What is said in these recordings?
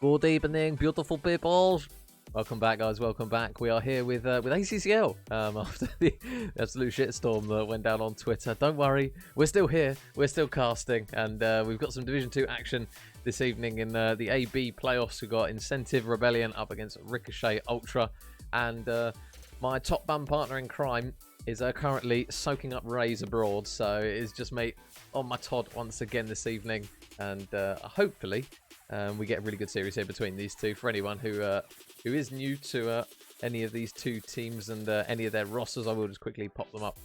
Good evening, beautiful people. Welcome back, guys. Welcome back. We are here with ACCL after the absolute shitstorm that went down on Twitter. Don't worry, we're still here. We're still casting, and we've got some Division 2 action this evening in the AB playoffs. We've got Incentive Rebellion up against Ricochet Ultra, and my top bum partner in crime is currently soaking up rays abroad. So it's just me on my Todd once again this evening, and hopefully we get a really good series here between these two. For anyone who is new to any of these two teams and any of their rosters, I will just quickly pop them up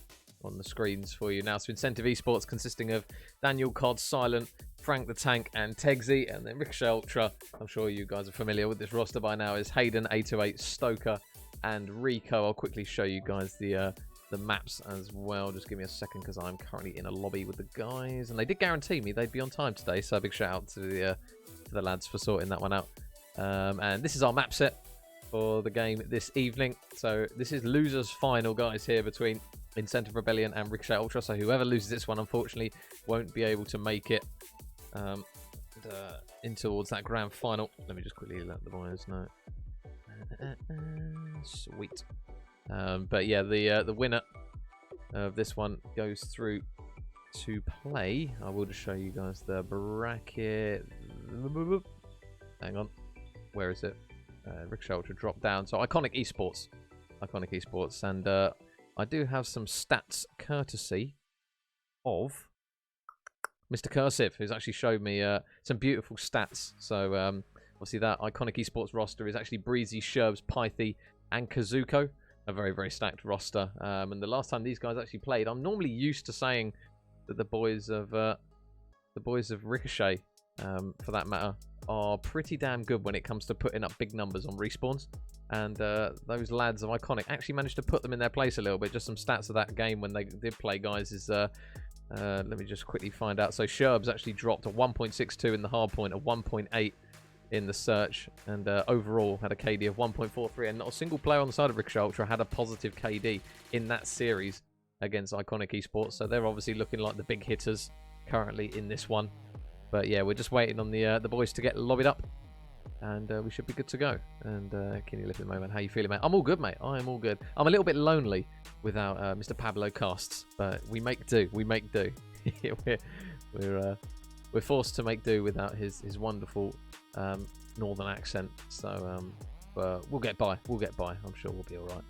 on the screens for you now. So Incentive Esports consisting of Daniel Cod, Silent, Frank the Tank, and Tegsy, and then Ricochet Ultra. I'm sure you guys are familiar with this roster by now. Is Hayden, 808, Stoker, and Rico. I'll quickly show you guys the maps as well. Just give me a second because I'm currently in a lobby with the guys, and they did guarantee me they'd be on time today. So a big shout out to the lads for sorting that one out. And this is our map set for the game this evening. So this is losers final, guys, here between Incentive Rebellion and Ricochet Ultra. So whoever loses this one, unfortunately, won't be able to make it in towards that grand final. Let me just quickly let the boys know. Sweet. But yeah, the winner of this one goes through to play. I will just show you guys the bracket. Hang on, where is it? Ricochet Ultra dropped down. So Iconic Esports, and I do have some stats courtesy of Mr. Cursive, who's actually showed me some beautiful stats. So obviously that Iconic Esports roster is actually Breezy, Sherbs, Pythe, and Kazuko. A very, very stacked roster. And the last time these guys actually played, I'm normally used to saying that the boys of Ricochet, for that matter, are pretty damn good when it comes to putting up big numbers on respawns. And those lads of Iconic actually managed to put them in their place a little bit. Just some stats of that game when they did play, guys, is let me just quickly find out. So Sherbs actually dropped a 1.62 in the hardpoint, a 1.8 in the search, and overall had a KD of 1.43, and not a single player on the side of Ricochet Ultra had a positive KD in that series against Iconic Esports. So they're obviously looking like the big hitters currently in this one. But yeah, we're just waiting on the boys to get lobbied up, and we should be good to go. And can you lift the moment? How you feeling, mate? I'm all good, mate. I am all good. I'm a little bit lonely without Mr. Pablo casts, but we make do. We make do. we're forced to make do without his wonderful northern accent. So we'll get by. We'll get by. I'm sure we'll be all right.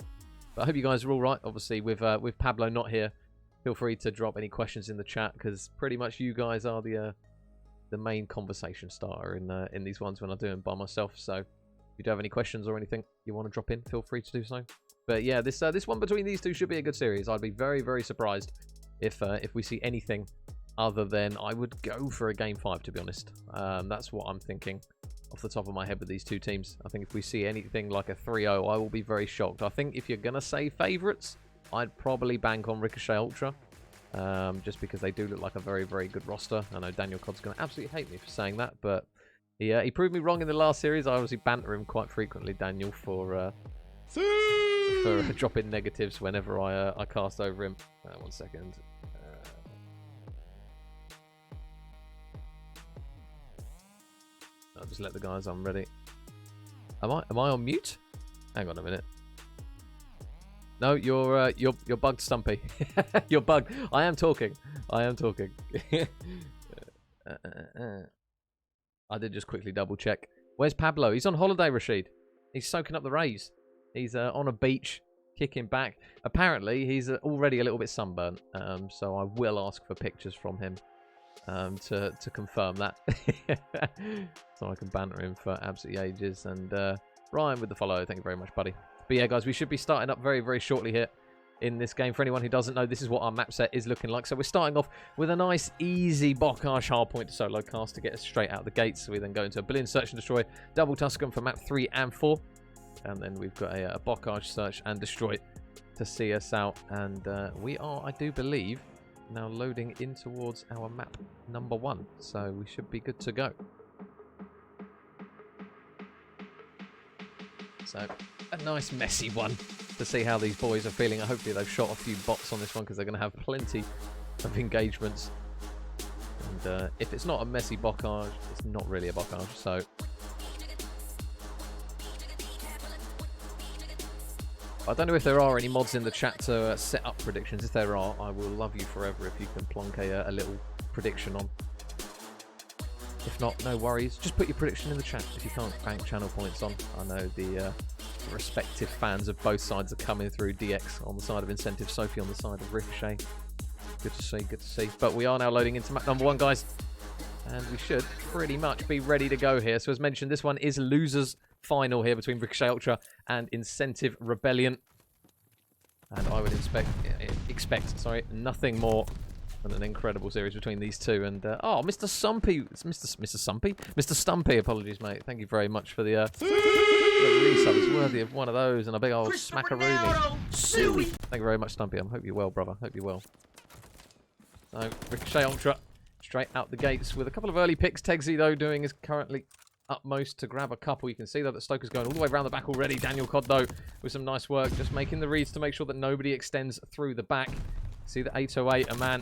But I hope you guys are all right. Obviously, with Pablo not here, feel free to drop any questions in the chat, because pretty much you guys are the main conversation starter in these ones when I do them by myself. So if you do have any questions or anything you want to drop in, feel free to do so. But yeah, this one between these two should be a good series. I'd be very, very surprised if we see anything other than, I would go for a game 5, to be honest. That's what I'm thinking off the top of my head with these two teams. I think if we see anything like a 3-0, I will be very shocked. I think if you're gonna say favourites, I'd probably bank on Ricochet Ultra. Just because they do look like a very, very good roster. I know Daniel Cod's going to absolutely hate me for saying that, but he proved me wrong in the last series. I obviously banter him quite frequently, Daniel, for dropping negatives whenever I cast over him. 1 second. I'll just let the guys. I'm ready. Am I on mute? Hang on a minute. No, you're bugged, Stumpy. You're bugged. I am talking. I did just quickly double check. Where's Pablo? He's on holiday, Rashid. He's soaking up the rays. He's on a beach, kicking back. Apparently, he's already a little bit sunburnt. So I will ask for pictures from him to confirm that. So I can banter him for absolutely ages. And Ryan with the follow. Thank you very much, buddy. But yeah, guys, we should be starting up very, very shortly here in this game. For anyone who doesn't know, this is what our map set is looking like. So we're starting off with a nice, easy Bocage hardpoint to solo cast to get us straight out the gates. So we then go into a Billion Search and Destroy, Double Tuscan for map 3 and 4. And then we've got a Bocage Search and Destroy to see us out. And we are, I do believe, now loading in towards our map number 1. So we should be good to go. So a nice messy one to see how these boys are feeling. Hopefully they've shot a few bots on this one, because they're going to have plenty of engagements. And if it's not a messy Bocage, it's not really a Bocage. So I don't know if there are any mods in the chat to set up predictions. If there are, I will love you forever if you can plonk a little prediction on. If not, no worries. Just put your prediction in the chat if you can't bank channel points on. I know the respective fans of both sides are coming through. DX on the side of Incentive, Sophie on the side of Ricochet. Good to see, good to see. But we are now loading into map number 1, guys. And we should pretty much be ready to go here. So as mentioned, this one is losers final here between Ricochet Ultra and Incentive Rebellion. And I would expect nothing more than an incredible series between these two. And oh, Mr. Stumpy, it's Mr. Stumpy, Mr. Stumpy. Apologies, mate. Thank you very much for the resub. It's worthy of one of those and a big old smackaroonie. Thank you very much, Stumpy. I hope you're well, brother. Hope you're well. So Ricochet Ultra straight out the gates with a couple of early picks. Tegsy, though, doing his currently utmost to grab a couple. You can see, though, that Stoker's going all the way around the back already. Daniel Cod, though, with some nice work, just making the reads to make sure that nobody extends through the back. See the 808, a man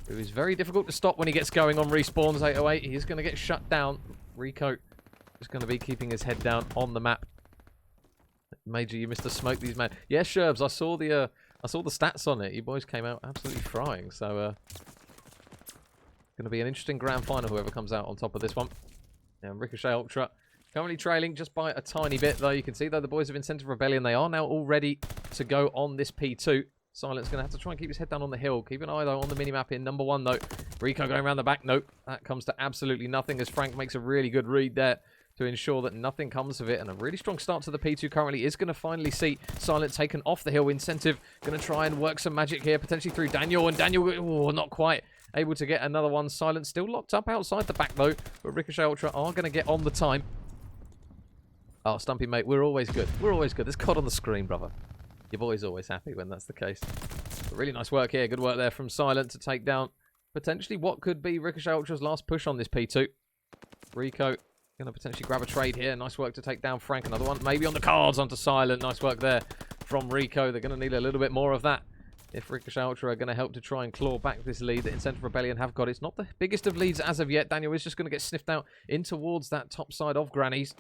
who is very difficult to stop when he gets going on respawns. 808, he is going to get shut down. Rico is going to be keeping his head down on the map. Major, you missed the smoke, these men. Yeah, Sherbs, I saw the stats on it. You boys came out absolutely frying. So, going to be an interesting grand final, whoever comes out on top of this one. And Ricochet Ultra currently trailing just by a tiny bit, though. You can see, though, the boys of Incentive Rebellion, they are now all ready to go on this P2. Silent's going to have to try and keep his head down on the hill. Keep an eye, though, on the minimap in number 1, though. Rico going around the back. Nope, that comes to absolutely nothing as Frank makes a really good read there to ensure that nothing comes of it. And a really strong start to the P2 currently is going to finally see Silent taken off the hill. Incentive going to try and work some magic here, potentially through Daniel. And Daniel, oh, not quite able to get another one. Silent still locked up outside the back, though. But Ricochet Ultra are going to get on the time. Oh, Stumpy, mate, we're always good. We're always good. There's COD on the screen, brother. Your boy's always happy when that's the case. But really nice work here. Good work there from Silent to take down potentially what could be Ricochet Ultra's last push on this P2. Rico going to potentially grab a trade here. Nice work to take down Frank. Another one maybe on the cards onto Silent. Nice work there from Rico. They're going to need a little bit more of that if Ricochet Ultra are going to help to try and claw back this lead that Incentive Rebellion have got. It's not the biggest of leads as of yet. Daniel is just going to get sniffed out in towards that top side of Granny's.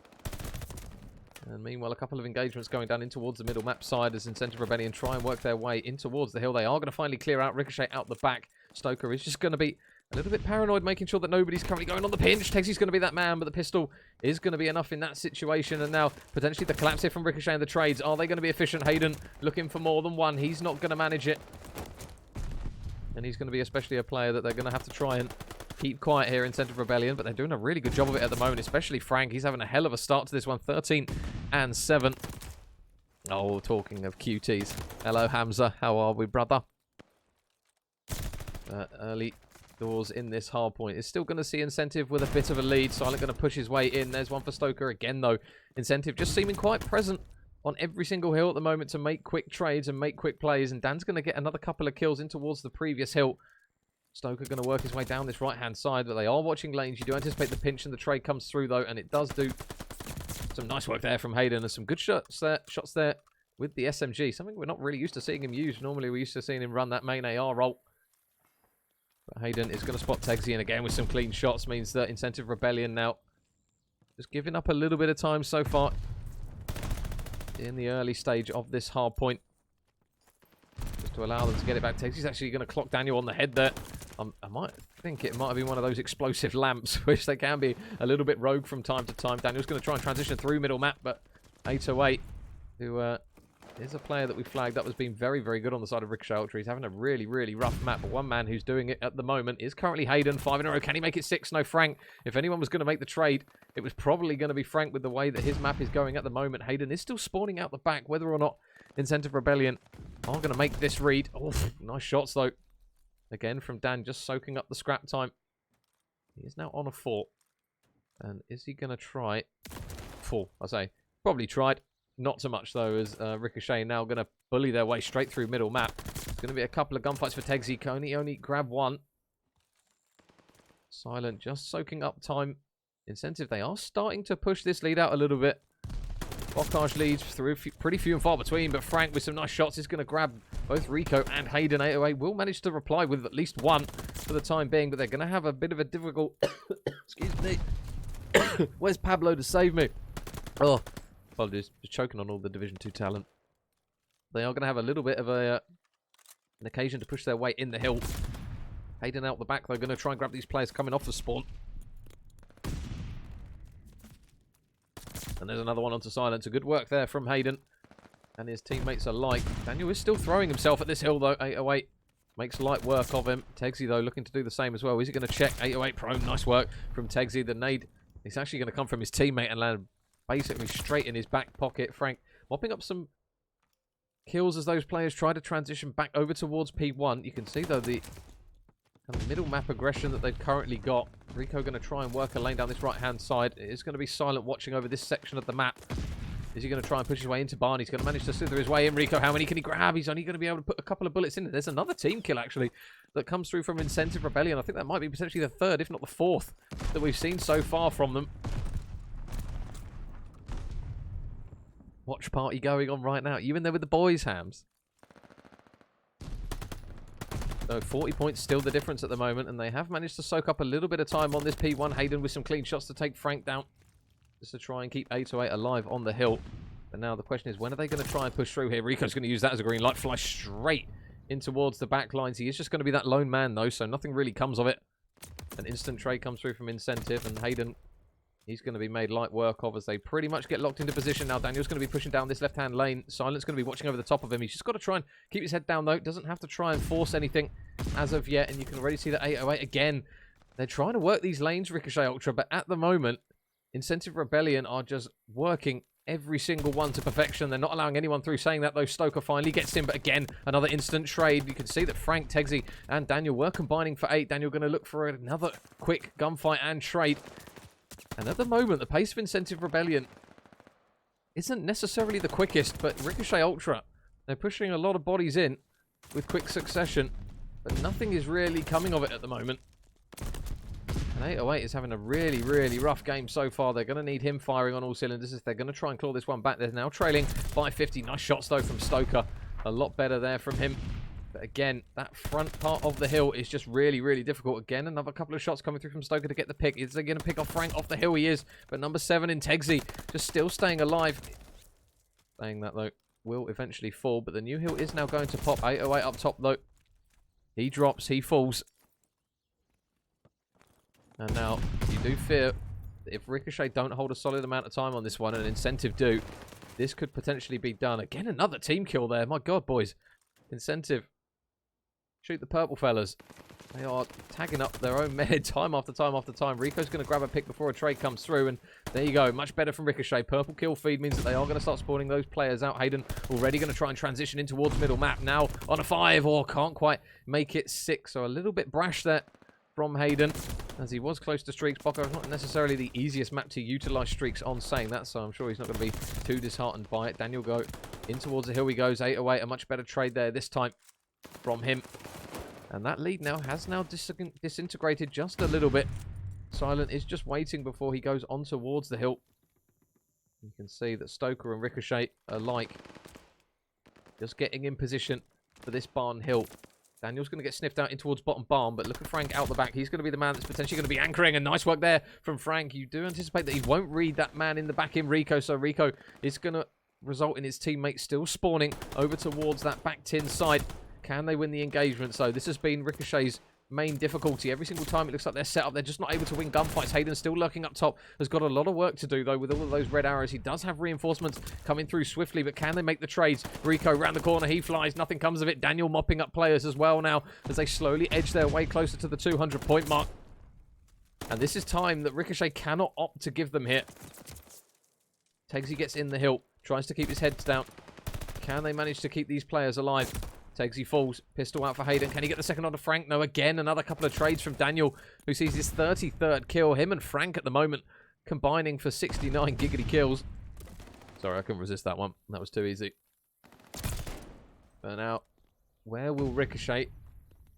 And meanwhile, a couple of engagements going down in towards the middle map side as Incentive Rebellion try and work their way in towards the hill. They are going to finally clear out Ricochet out the back. Stoker is just going to be a little bit paranoid, making sure that nobody's currently going on the pinch. Texie's going to be that man, but the pistol is going to be enough in that situation. And now, potentially, the collapse here from Ricochet and the trades. Are they going to be efficient? Hayden looking for more than one. He's not going to manage it. And he's going to be especially a player that they're going to have to try and keep quiet here, Incentive Rebellion. But they're doing a really good job of it at the moment, especially Frank. He's having a hell of a start to this one. 13 and 7. Oh, talking of QTs. Hello, Hamza. How are we, brother? Early doors in this hard point. Is still going to see Incentive with a bit of a lead. Silent going to push his way in. There's one for Stoker again, though. Incentive just seeming quite present on every single hill at the moment to make quick trades and make quick plays. And Dan's going to get another couple of kills in towards the previous hill. Stoker going to work his way down this right-hand side, but they are watching lanes. You do anticipate the pinch and the trade comes through, though, and it does do some nice work there from Hayden and some good shots there with the SMG. Something we're not really used to seeing him use. Normally, we're used to seeing him run that main AR role. But Hayden is going to spot Tegsy, and again with some clean shots means that Incentive Rebellion now just giving up a little bit of time so far in the early stage of this hard point. Just to allow them to get it back. Tegsy's actually going to clock Daniel on the head there. I might think it might have been one of those explosive lamps, which they can be a little bit rogue from time to time. Daniel's going to try and transition through middle map, but 808, who is a player that we flagged up as being very, very good on the side of Ricochet Ultra. He's having a really, really rough map, but one man who's doing it at the moment is currently Hayden. 5 in a row. Can he make it 6? No, Frank. If anyone was going to make the trade, it was probably going to be Frank with the way that his map is going at the moment. Hayden is still spawning out the back, whether or not Incentive Rebellion are going to make this read. Oh, nice shots, though. Again, from Dan, just soaking up the scrap time. He is now on a 4. And is he going to try? 4, I say. Probably tried. Not so much, though, as Ricochet now going to bully their way straight through middle map. It's going to be a couple of gunfights for Tegsy. Can he only grab one? Silent just soaking up time. Incentive, they are starting to push this lead out a little bit. Bocage leads through pretty few and far between, but Frank with some nice shots is going to grab both Rico and Hayden. 808 will manage to reply with at least one for the time being, but they're going to have a bit of a difficult... Excuse me. Where's Pablo to save me? Oh, apologies. Just choking on all the Division 2 talent. They are going to have a little bit of an occasion to push their way in the hill. Hayden out the back, they're going to try and grab these players coming off the spawn. And there's another one onto Silence. A good work there from Hayden and his teammates alike. Daniel is still throwing himself at this hill, though. 808 makes light work of him. Tegsy, though, looking to do the same as well. Is he going to check? 808 prone. Nice work from Tegsy. The nade is actually going to come from his teammate and land basically straight in his back pocket. Frank mopping up some kills as those players try to transition back over towards P1. You can see, though, the kind of middle map aggression that they've currently got. Rico going to try and work a lane down this right-hand side. It is going to be Silent watching over this section of the map. Is he going to try and push his way into Barn? He's going to manage to slither his way in. Rico, how many can he grab? He's only going to be able to put a couple of bullets in. There's another team kill, actually, that comes through from Incentive Rebellion. I think that might be potentially the third, if not the fourth, that we've seen so far from them. Watch party going on right now. You in there with the boys, Hams? So 40 points still the difference at the moment, and they have managed to soak up a little bit of time on this P1. Hayden with some clean shots to take Frank down, just to try and keep 808 alive on the hill. But now the question is, when are they going to try and push through here? Rico's going to use that as a green light, fly straight in towards the back lines. He is just going to be that lone man, though, so nothing really comes of it. An instant trade comes through from Incentive, and Hayden, he's going to be made light work of as they pretty much get locked into position. Now Daniel's going to be pushing down this left-hand lane. Silent's going to be watching over the top of him. He's just got to try and keep his head down, though. Doesn't have to try and force anything as of yet. And you can already see that 808 again. They're trying to work these lanes, Ricochet Ultra, but at the moment, Incentive Rebellion are just working every single one to perfection. They're not allowing anyone through. Saying that, though, Stoker finally gets in, but again, another instant trade. You can see that Frank, Tegsy, and Daniel were combining for 8. Daniel going to look for another quick gunfight and trade. And at the moment, the pace of Incentive Rebellion isn't necessarily the quickest, but Ricochet Ultra, they're pushing a lot of bodies in with quick succession, but nothing is really coming of it at the moment. And 808 is having a really, really rough game so far. They're going to need him firing on all cylinders if they're going to try and claw this one back. They're now trailing by 50. Nice shots, though, from Stoker. A lot better there from him. But again, that front part of the hill is just really, really difficult. Again, another couple of shots coming through from Stoker to get the pick. Is he going to pick off Frank off the hill? He is. But number 7 in Tegsy just still staying alive. Saying that, though, will eventually fall. But the new hill is now going to pop. 808 up top, though. He drops. He falls. And now, you do fear that if Ricochet don't hold a solid amount of time on this one, and Incentive do, this could potentially be done. Again, another team kill there. My God, boys. Incentive. Shoot the purple fellas. They are tagging up their own men time after time after time. Rico's going to grab a pick before a trade comes through. And there you go. Much better from Ricochet. Purple kill feed means that they are going to start spawning those players out. Hayden already going to try and transition in towards middle map. Now on a 5. Or can't quite make it 6. So a little bit brash there from Hayden, as he was close to streaks. Bocco is not necessarily the easiest map to utilize streaks on, saying that, so I'm sure he's not going to be too disheartened by it. Daniel go in towards the hill he goes. 808, a much better trade there this time from him. And that lead now has disintegrated just a little bit. Silent is just waiting before he goes on towards the hill. You can see that Stoker and Ricochet alike just getting in position for this barn hill. Daniel's going to get sniffed out in towards bottom barn, but look at Frank out the back. He's going to be the man that's potentially going to be anchoring, and nice work there from Frank. You do anticipate that he won't read that man in the back in Rico, so Rico is going to result in his teammates still spawning over towards that back tin side. Can they win the engagement? So this has been Ricochet's main difficulty. Every single time it looks like they're set up, they're just not able to win gunfights. Hayden still lurking up top, has got a lot of work to do, though, with all of those red arrows. He does have reinforcements coming through swiftly, but can they make the trades? Rico round the corner, he flies, nothing comes of it. Daniel mopping up players as well now as they slowly edge their way closer to the 200 point mark. And this is time that Ricochet cannot opt to give them here. Tegsy gets in the hill, tries to keep his head down. Can they manage to keep these players alive? Tegsy falls. Pistol out for Hayden. Can he get the second onto Frank? No, again, another couple of trades from Daniel, who sees his 33rd kill. Him and Frank at the moment combining for 69 giggity kills. Sorry, I couldn't resist that one. That was too easy. But now, where will Ricochet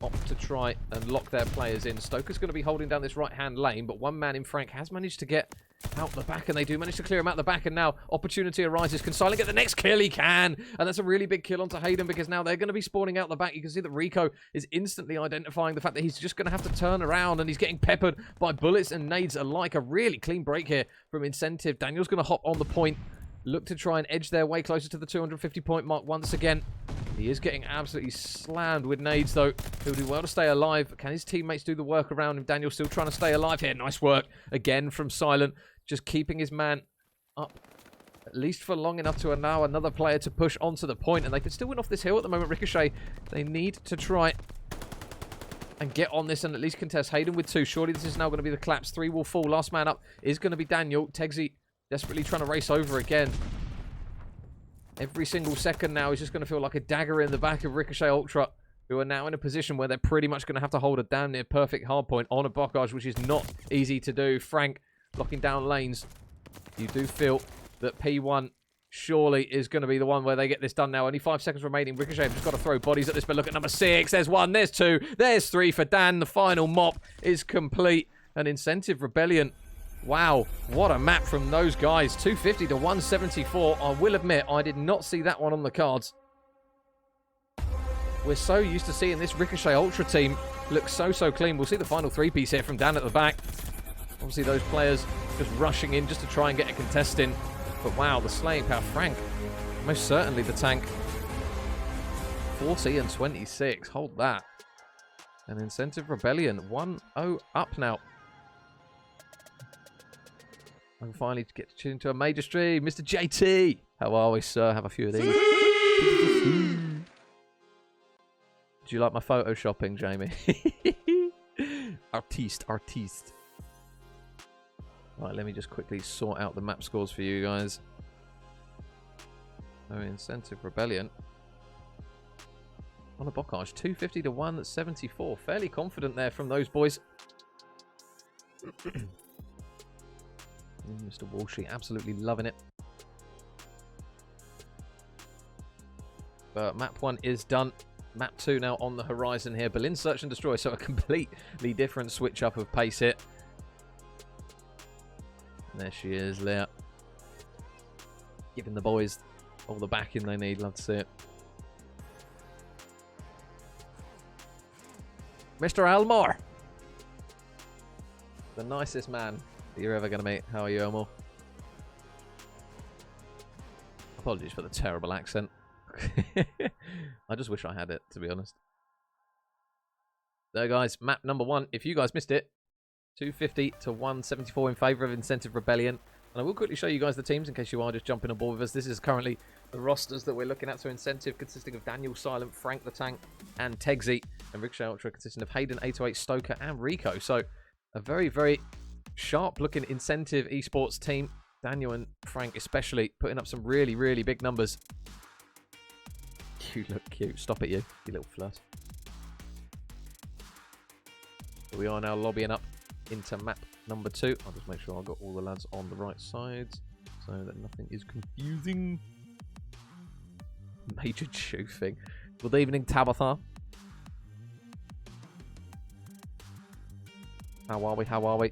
opt to try and lock their players in? Stoker's going to be holding down this right-hand lane, but one man in Frank has managed to get out the back, and they do manage to clear him out the back, and now opportunity arises. Can Silent get the next kill? He can, and that's a really big kill onto Hayden, because now they're going to be spawning out the back. You can see that Rico is instantly identifying the fact that he's just going to have to turn around, and he's getting peppered by bullets and nades alike. A really clean break here from Incentive. Daniel's going to hop on the point, look to try and edge their way closer to the 250-point mark once again. He is getting absolutely slammed with nades, though. He'll do well to stay alive. Can his teammates do the work around him? Daniel still trying to stay alive here. Nice work again from Silent. Just keeping his man up at least for long enough to allow another player to push onto the point. And they can still win off this hill at the moment. Ricochet, they need to try and get on this and at least contest. Hayden with 2. Surely this is now going to be the collapse. 3 will fall. Last man up is going to be Daniel. Tegsy desperately trying to race over again. Every single second now is just going to feel like a dagger in the back of Ricochet Ultra, who are now in a position where they're pretty much going to have to hold a damn near perfect hardpoint on a Bocage, which is not easy to do. Frank locking down lanes. You do feel that P1 surely is going to be the one where they get this done now. Only 5 seconds remaining. Ricochet have just got to throw bodies at this, but look at number 6. There's 1, there's 2, there's 3 for Dan. The final mop is complete. An Incentive Rebellion. Wow, what a map from those guys. 250 to 174. I will admit, I did not see that one on the cards. We're so used to seeing this Ricochet Ultra team look so clean. We'll see the final 3-piece here from Dan at the back. Obviously, those players just rushing in just to try and get a contest in. But wow, the slaying power. Frank, most certainly the tank. 40 and 26. Hold that. An Incentive Rebellion. 1-0 up now. And finally to get tuned to a major stream. Mr. JT. How are we, sir? Have a few of these. Do you like my photoshopping, Jamie? Artiste. Right, let me just quickly sort out the map scores for you guys. So, Incentive Rebellion. On a Bocage, 250 to 174. Fairly confident there from those boys. Mr. Walshy absolutely loving it. But map 1 is done. Map 2 now on the horizon here. Berlin Search and Destroy, so a completely different switch up of pace here. And there she is, Leah. Giving the boys all the backing they need. Love to see it. Mr. Elmore. The nicest man that you're ever going to meet. How are you, Elmore? Apologies for the terrible accent. I just wish I had it, to be honest. There, guys, map number 1. If you guys missed it, 250 to 174 in favour of Incentive Rebellion. And I will quickly show you guys the teams in case you are just jumping aboard with us. This is currently the rosters that we're looking at. So Incentive consisting of Daniel, Silent, Frank the Tank, and Tegsy. And Ricochet Ultra consisting of Hayden, 808, Stoker, and Rico. So a very sharp-looking Incentive esports team. Daniel and Frank especially putting up some really big numbers. You look cute. Stop it, you little flirt. We are now lobbying up into map number 2. I'll just make sure I've got all the lads on the right sides so that nothing is confusing. Major choofing. Good evening, Tabitha. How are we?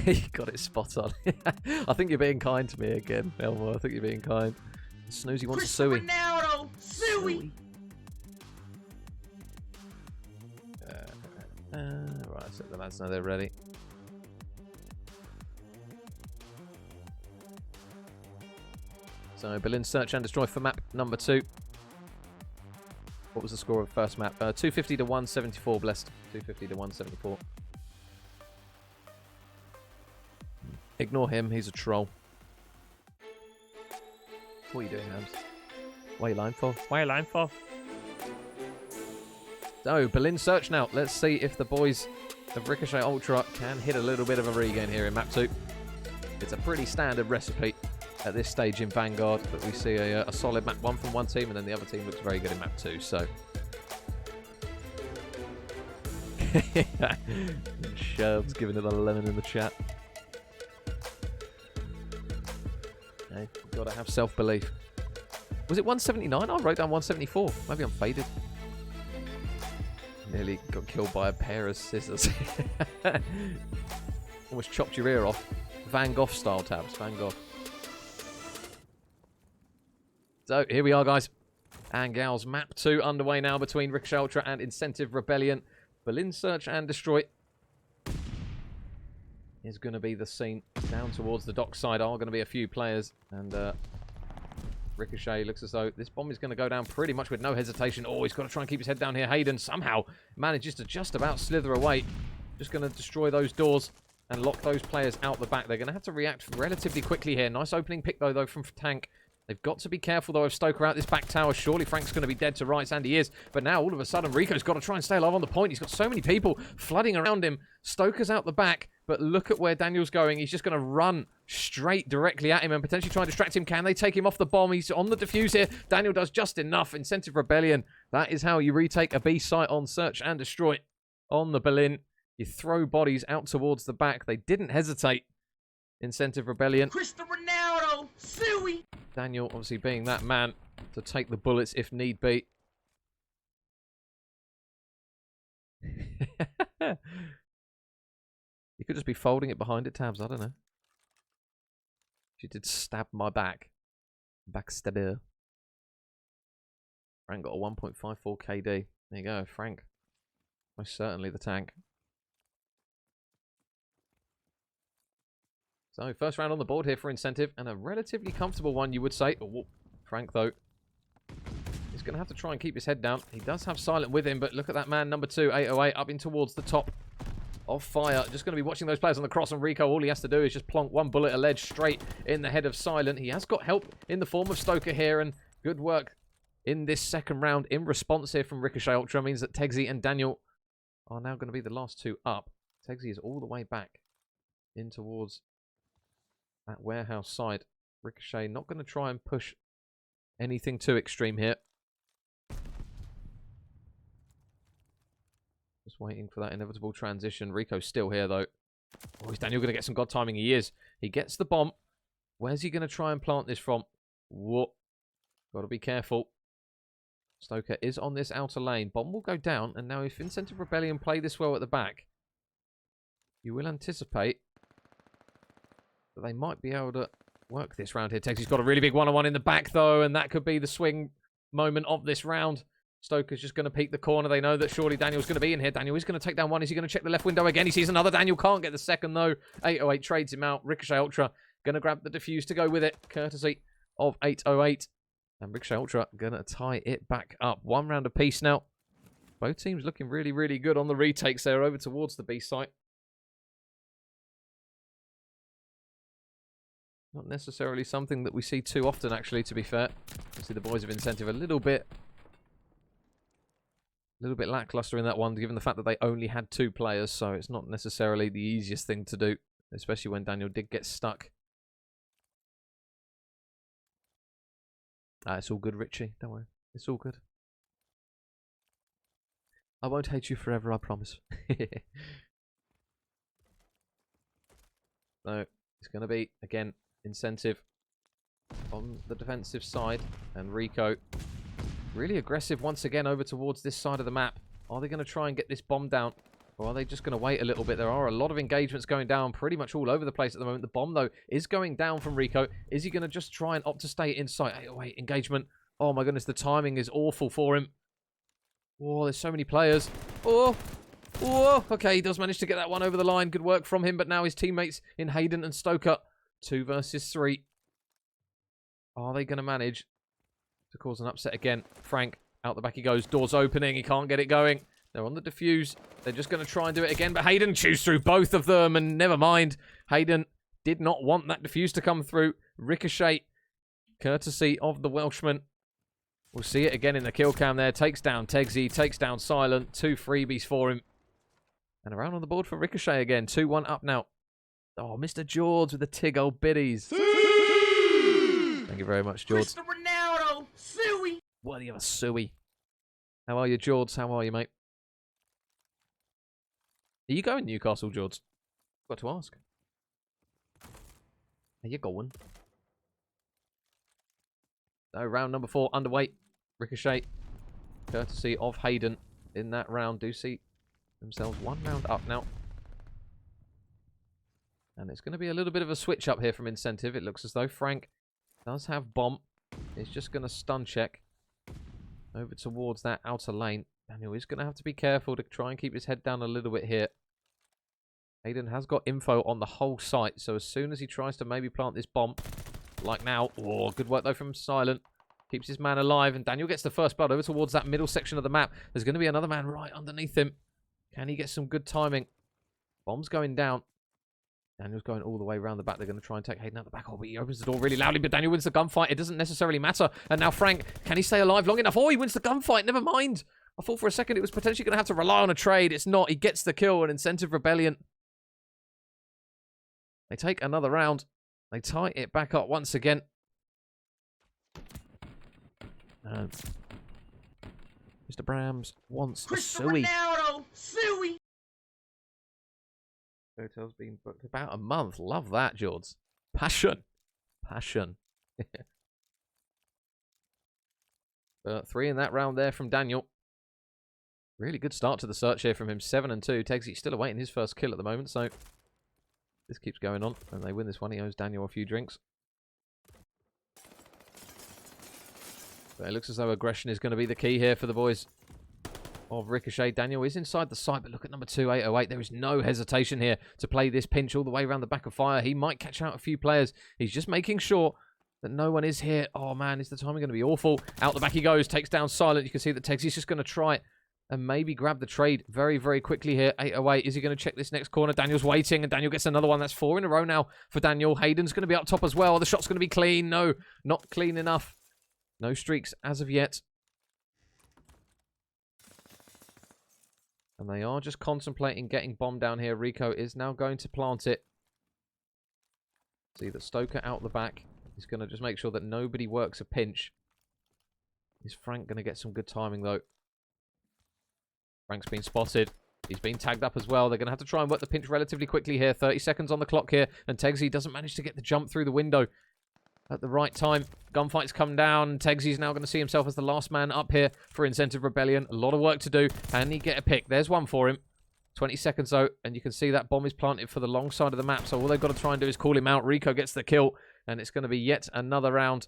You got it spot on. I think you're being kind to me again, Elmo. I think you're being kind. Snoozy wants a suey. Ronaldo, suey. Right, so the lads know they're ready. So Berlin Search and Destroy for map number 2. What was the score of the first map? 250 to 174, blessed. 250 to 174. Ignore him, he's a troll. What are you doing, Hams? What are you lying for? What are you lying for? So, Berlin Search now. Let's see if the boys of Ricochet Ultra can hit a little bit of a regain here in map 2. It's a pretty standard recipe at this stage in Vanguard, but we see a solid map 1 from one team, and then the other team looks very good in map 2, so... Shelves giving it a lemon in the chat. Okay, you've got to have self-belief. Was it 179? I wrote down 174. Maybe I'm faded. Nearly got killed by a pair of scissors. Almost chopped your ear off. Van Gogh style, Tabs. Van Gogh. So, here we are, guys. And gals, map 2 underway now between Ricochet Ultra and Incentive Rebellion. Berlin Search and Destroy. is going to be the scene. Down towards the dockside are going to be a few players. And Ricochet looks as though this bomb is going to go down pretty much with no hesitation. Oh, he's got to try and keep his head down here. Hayden somehow manages to just about slither away. Just going to destroy those doors and lock those players out the back. They're going to have to react relatively quickly here. Nice opening pick, though, from Tank. They've got to be careful, though, of Stoker out this back tower. Surely Frank's going to be dead to rights, and he is. But now, all of a sudden, Rico's got to try and stay alive on the point. He's got so many people flooding around him. Stoker's out the back, but look at where Daniel's going. He's just going to run straight directly at him and potentially try and distract him. Can they take him off the bomb? He's on the defuse here. Daniel does just enough. Incentive Rebellion. That is how you retake a B site on Search and Destroy on the Berlin. You throw bodies out towards the back. They didn't hesitate. Incentive Rebellion. Cristiano Ronaldo, Suey. Daniel obviously being that man to take the bullets if need be. You could just be folding it behind it, Tabs. I don't know. She did stab my back. Backstabber. Frank got a 1.54 KD. There you go, Frank. Most certainly the tank. So, first round on the board here for Incentive, and a relatively comfortable one, you would say. Oh, Frank, though, is going to have to try and keep his head down. He does have Silent with him, but look at that man, number 2, 808, up in towards the top of fire. Just going to be watching those players on the cross, and Rico, all he has to do is just plonk one bullet alleged straight in the head of Silent. He has got help in the form of Stoker here, and good work in this second round in response here from Ricochet Ultra. Means that Tegsy and Daniel are now going to be the last two up. Tegsy is all the way back in towards that warehouse side. Ricochet not going to try and push anything too extreme here. Just waiting for that inevitable transition. Rico's still here, though. Oh, is Daniel going to get some god timing? He is. He gets the bomb. Where's he going to try and plant this from? Whoa. Got to be careful. Stoker is on this outer lane. Bomb will go down. And now if Incentive Rebellion play this well at the back, you will anticipate that they might be able to work this round here. Texas got a really big one-on-one in the back, though, and that could be the swing moment of this round. Stoker's just going to peek the corner. They know that surely Daniel's going to be in here. Daniel is going to take down one. Is he going to check the left window again? He sees another. Daniel can't get the second, though. 808 trades him out. Ricochet Ultra going to grab the defuse to go with it, courtesy of 808. And Ricochet Ultra going to tie it back up. One round apiece now. Both teams looking really, really good on the retakes there over towards the B site. Not necessarily something that we see too often, actually, to be fair. You see the boys of Incentive a little bit lackluster in that one, given the fact that they only had 2 players, so it's not necessarily the easiest thing to do, especially when Daniel did get stuck. It's all good, Richie. Don't worry. It's all good. I won't hate you forever, I promise. So, it's going to be, again, Incentive on the defensive side, and Rico really aggressive once again over towards this side of the map. Are they going to try and get this bomb down, or are they just going to wait a little bit? There are a lot of engagements going down pretty much all over the place at the moment. The bomb, though, is going down from Rico. Is he going to just try and opt to stay inside? Oh, wait, engagement. Oh my goodness, the timing is awful for him. Oh, there's so many players. Oh, okay, he does manage to get that one over the line. Good work from him, but now his teammates in Hayden and Stoker. 2 versus 3. Are they going to manage to cause an upset again? Frank, out the back he goes. Doors opening. He can't get it going. They're on the defuse. They're just going to try and do it again, but Hayden chews through both of them, and never mind. Hayden did not want that defuse to come through. Ricochet, courtesy of the Welshman. We'll see it again in the kill cam there. Takes down Tegsy, takes down Silent. 2 freebies for him. And around on the board for Ricochet again. 2-1 up now. Oh, Mr. George with the tig old biddies. Thank you very much, George. Cristiano Ronaldo, Suey. Worthy of a suey. How are you, George? How are you, mate? Are you going Newcastle, George? Got to ask. Are you going? So, round number 4 underway. Ricochet, courtesy of Hayden in that round, do see themselves 1 round up now. And it's going to be a little bit of a switch up here from Incentive. It looks as though Frank does have bomb. He's just going to stun check over towards that outer lane. Daniel is going to have to be careful to try and keep his head down a little bit here. Hayden has got info on the whole site, so as soon as he tries to maybe plant this bomb, like now, oh, good work though from Silent. Keeps his man alive, and Daniel gets the first blood over towards that middle section of the map. There's going to be another man right underneath him. Can he get some good timing? Bomb's going down. Daniel's going all the way around the back. They're going to try and take Hayden out the back. Oh, but he opens the door really loudly, but Daniel wins the gunfight. It doesn't necessarily matter. And now Frank, can he stay alive long enough? Oh, he wins the gunfight. Never mind. I thought for a second it was potentially going to have to rely on a trade. It's not. He gets the kill, an Incentive Rebellion. They take another round. They tie it back up once again. And Mr. Brams wants a suey. Ronaldo, suey. Hotel's been booked about a month. Love that, George. Passion. Passion. 3 in that round there from Daniel. Really good start to the search here from him. 7 and 2. Tegsy still awaiting his first kill at the moment, so this keeps going on. And they win this one. He owes Daniel a few drinks. But it looks as though aggression is going to be the key here for the boys of Ricochet. Daniel is inside the site, but look at number 2, 808. There is no hesitation here to play this pinch all the way around the back of fire. He might catch out a few players. He's just making sure that no one is here. Oh, man, is the timing going to be awful? Out the back he goes, takes down Silent. You can see that Tegsy's just going to try it and maybe grab the trade very, very quickly here. 808, is he going to check this next corner? Daniel's waiting, and Daniel gets another one. That's 4 in a row now for Daniel. Hayden's going to be up top as well. The shot's going to be clean. No, not clean enough. No streaks as of yet. And they are just contemplating getting bombed down here. Rico is now going to plant it. See that Stoker out the back. He's going to just make sure that nobody works a pinch. Is Frank going to get some good timing, though? Frank's been spotted. He's been tagged up as well. They're going to have to try and work the pinch relatively quickly here. 30 seconds on the clock here. And Tegsy doesn't manage to get the jump through the window at the right time. Gunfight's come down. Tegsy's now going to see himself as the last man up here for Incentive Rebellion. A lot of work to do. Can he get a pick? There's one for him. 20 seconds though, and you can see that bomb is planted for the long side of the map. So all they've got to try and do is call him out. Rico gets the kill, and it's going to be yet another round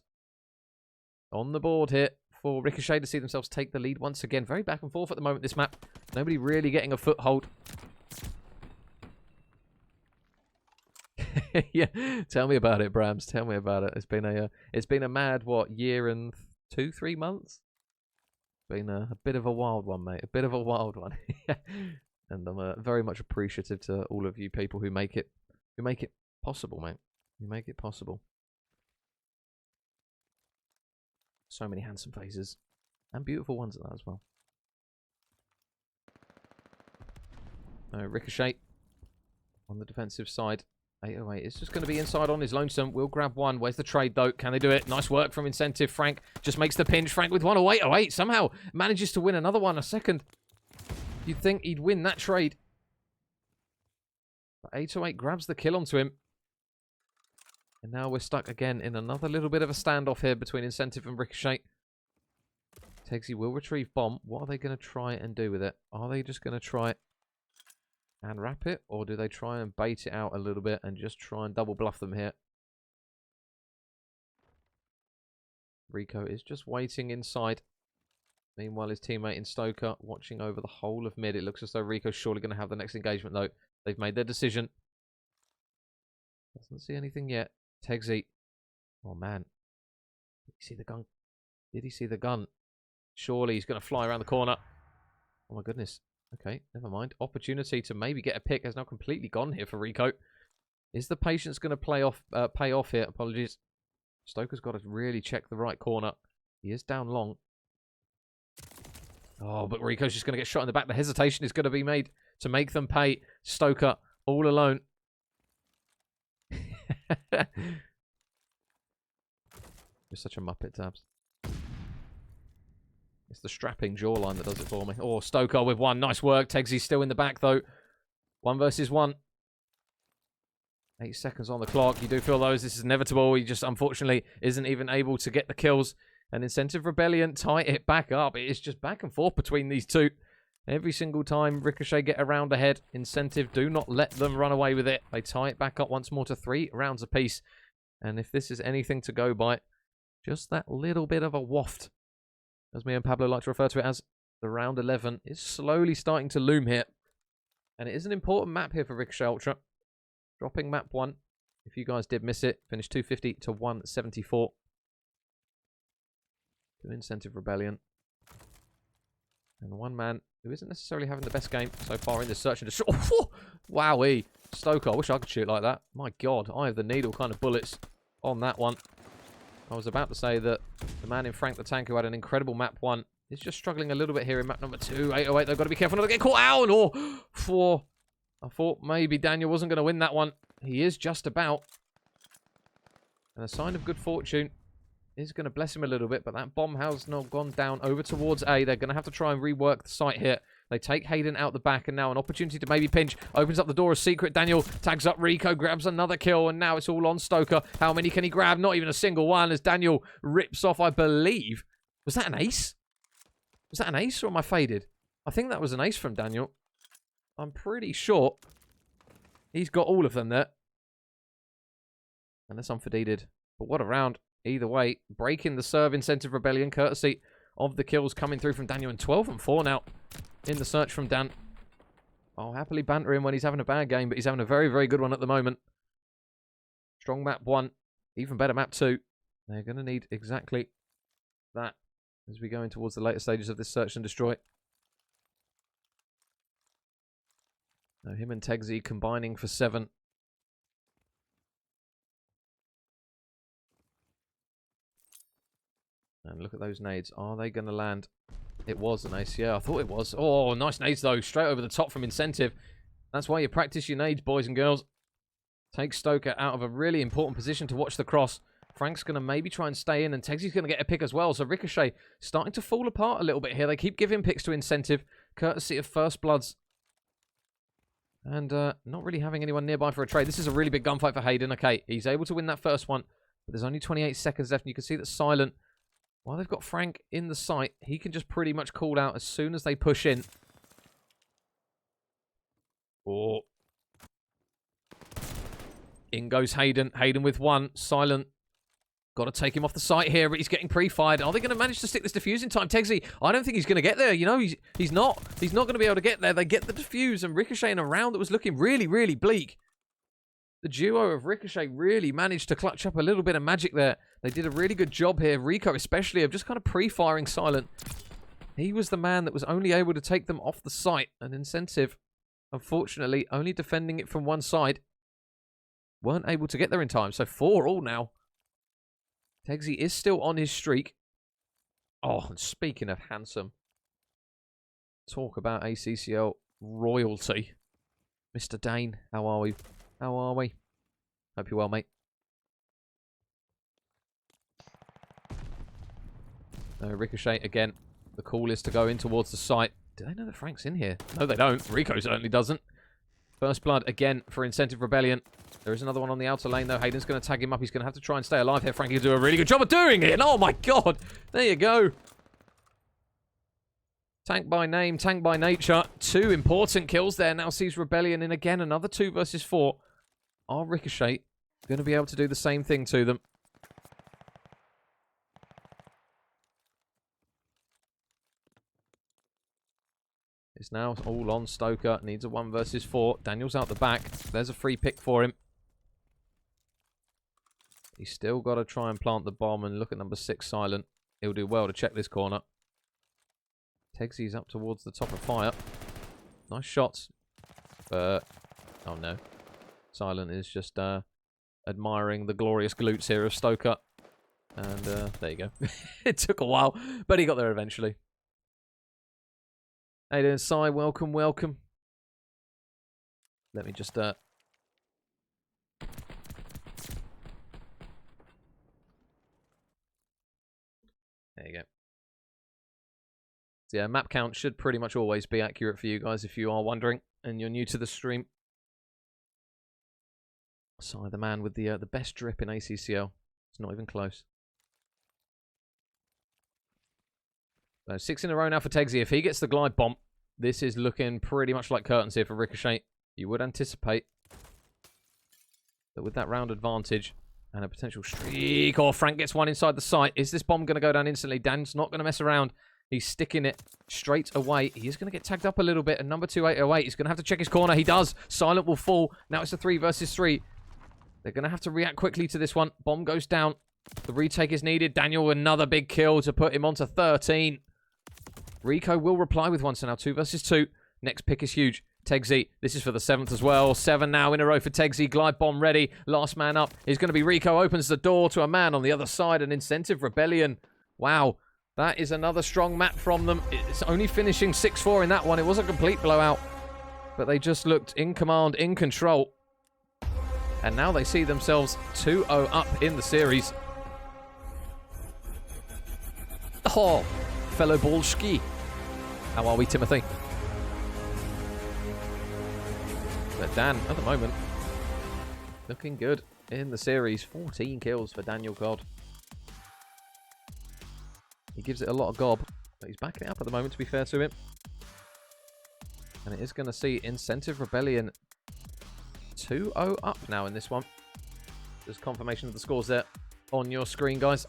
on the board here for Ricochet to see themselves take the lead once again. Very back and forth at the moment, this map. Nobody really getting a foothold. Yeah, tell me about it, Brams. Tell me about it. It's been a mad year and 2-3 months. Been a bit of a wild one, mate. A bit of a wild one. And I'm very much appreciative to all of you people who make it possible, mate. You make it possible. So many handsome faces and beautiful ones at that as well. Ricochet on the defensive side. 808 is just going to be inside on his lonesome. We'll grab one. Where's the trade, though? Can they do it? Nice work from Incentive. Frank just makes the pinch. Frank with one. 808 somehow manages to win another one. A second. You'd think he'd win that trade. But 808 grabs the kill onto him. And now we're stuck again in another little bit of a standoff here between Incentive and Ricochet. Tegsy will retrieve bomb. What are they going to try and do with it? Are they just going to try and wrap it, or do they try and bait it out a little bit and just try and double bluff them here? Rico is just waiting inside. Meanwhile, his teammate in Stoker watching over the whole of mid. It looks as though Rico's surely going to have the next engagement, though. They've made their decision. Doesn't see anything yet. Tegsy. Oh, man. Did he see the gun? Did he see the gun? Surely he's going to fly around the corner. Oh, my goodness. Okay, never mind. Opportunity to maybe get a pick has now completely gone here for Rico. Is the patience going to pay off here? Apologies. Stoker's got to really check the right corner. He is down long. Oh, but Rico's just going to get shot in the back. The hesitation is going to be made to make them pay. Stoker all alone. You're such a muppet, Tabs. It's the strapping jawline that does it for me. Oh, Stoker with one. Nice work. Tegsy's still in the back, though. 1 versus 1. 8 seconds on the clock. You do feel those. This is inevitable. He just, unfortunately, isn't even able to get the kills. And Incentive Rebellion tie it back up. It is just back and forth between these two. Every single time Ricochet get around ahead, Incentive do not let them run away with it. They tie it back up once more to 3 rounds apiece. And if this is anything to go by, just that little bit of a waft, as me and Pablo like to refer to it as, the round 11 is slowly starting to loom here. And it is an important map here for Ricochet Ultra. Dropping map 1. If you guys did miss it, finished 250 to 174. To Incentive Rebellion. And one man who isn't necessarily having the best game so far in this search and destroy. Oh, wowee. Stoker, I wish I could shoot like that. My God, I have the needle kind of bullets on that one. I was about to say that the man in Frank the Tank who had an incredible map 1 is just struggling a little bit here in map number 2. 808, they've got to be careful not to get caught out. Or 4. I thought maybe Daniel wasn't going to win that one. He is just about. And a sign of good fortune is going to bless him a little bit, but that bomb has not gone down over towards A. They're going to have to try and rework the site here. They take Hayden out the back, and now an opportunity to maybe pinch. Opens up the door of Secret. Daniel tags up Rico, grabs another kill, and now it's all on Stoker. How many can he grab? Not even a single one as Daniel rips off, I believe. Was that an ace? Was that an ace or am I faded? I think that was an ace from Daniel. I'm pretty sure he's got all of them there. Unless I'm faded. But what a round. Either way, breaking the serve Incentive Rebellion, courtesy of the kills coming through from Daniel. And 12 and 4 now in the search from Dan. I'll happily banter him when he's having a bad game, but he's having a very, very good one at the moment. Strong map 1. Even better map 2. They're going to need exactly that as we go in towards the later stages of this search and destroy. Now him and Tegsy combining for 7. And look at those nades. Are they going to land? It was an ace. Yeah, I thought it was. Oh, nice nades, though. Straight over the top from Incentive. That's why you practice your nades, boys and girls. Take Stoker out of a really important position to watch the cross. Frank's going to maybe try and stay in, and Tegsy's going to get a pick as well. So Ricochet starting to fall apart a little bit here. They keep giving picks to Incentive, courtesy of First Bloods. And not really having anyone nearby for a trade. This is a really big gunfight for Hayden. Okay, he's able to win that first one, but there's only 28 seconds left, and you can see that Silent, while they've got Frank in the site, he can just pretty much call out as soon as they push in. Oh. In goes Hayden. Hayden with 1. Silent. Got to take him off the site here, but he's getting pre-fired. Are they going to manage to stick this defuse in time? Tegsy, I don't think he's going to get there. You know, he's not. He's not going to be able to get there. They get the defuse, and Ricochet in a round that was looking really, really bleak. The duo of Ricochet really managed to clutch up a little bit of magic there. They did a really good job here, Rico especially, of just kind of pre-firing Silent. He was the man that was only able to take them off the site. An Incentive, unfortunately, only defending it from one side. Weren't able to get there in time, so 4 all now. Tegsy is still on his streak. Oh, and speaking of handsome, talk about ACCL royalty. Mr. Dane, how are we? How are we? Hope you're well, mate. Ricochet, again. The call is to go in towards the site. Do they know that Frank's in here? No, they don't. Rico certainly doesn't. First blood, again, for Incentive Rebellion. There is another one on the outer lane, though. Hayden's going to tag him up. He's going to have to try and stay alive here. Frankie will do a really good job of doing it. And oh, my God. There you go. Tank by name, tank by nature. 2 important kills there. Now sees Rebellion in again. Another 2 versus 4. Are Ricochet going to be able to do the same thing to them? It's now all on Stoker. Needs a 1 versus 4. Daniel's out the back. There's a free pick for him. He's still got to try and plant the bomb. And look at number 6, Silent. He'll do well to check this corner. Tegsy's up towards the top of fire. Nice shots. Oh no. Silent is just admiring the glorious glutes here of Stoker. And there you go. It took a while, but he got there eventually. How you doing, Si? Welcome, welcome. Let me just... There you go. So yeah, map count should pretty much always be accurate for you guys if you are wondering and you're new to the stream. Si, the man with the best drip in ACCL. It's not even close. So 6 in a row now for Tegsy. If he gets the glide bomb, this is looking pretty much like curtains here for Ricochet. You would anticipate that with that round advantage and a potential streak, or Frank gets one inside the site. Is this bomb going to go down instantly? Dan's not going to mess around. He's sticking it straight away. He is going to get tagged up a little bit. And number 2808, he's going to have to check his corner. He does. Silent will fall. Now it's a 3 versus 3. They're going to have to react quickly to this one. Bomb goes down. The retake is needed. Daniel, another big kill to put him onto 13. Rico will reply with one. So now 2 versus 2. Next pick is huge. Tegsy, this is for the 7th as well. 7 now in a row for Tegsy. Glide bomb ready. Last man up is going to be Rico. Opens the door to a man on the other side. An incentive rebellion. Wow. That is another strong map from them. It's only finishing 6-4 in that one. It was a complete blowout. But they just looked in command, in control. And now they see themselves 2-0 up in the series. Oh, fellow Bolski. How are we, Timothy? But Dan, at the moment, looking good in the series. 14 kills for Daniel Codd. He gives it a lot of gob, but he's backing it up at the moment, to be fair to him. And it is going to see Incentive Rebellion 2-0 up now in this one. There's confirmation of the scores there on your screen, guys.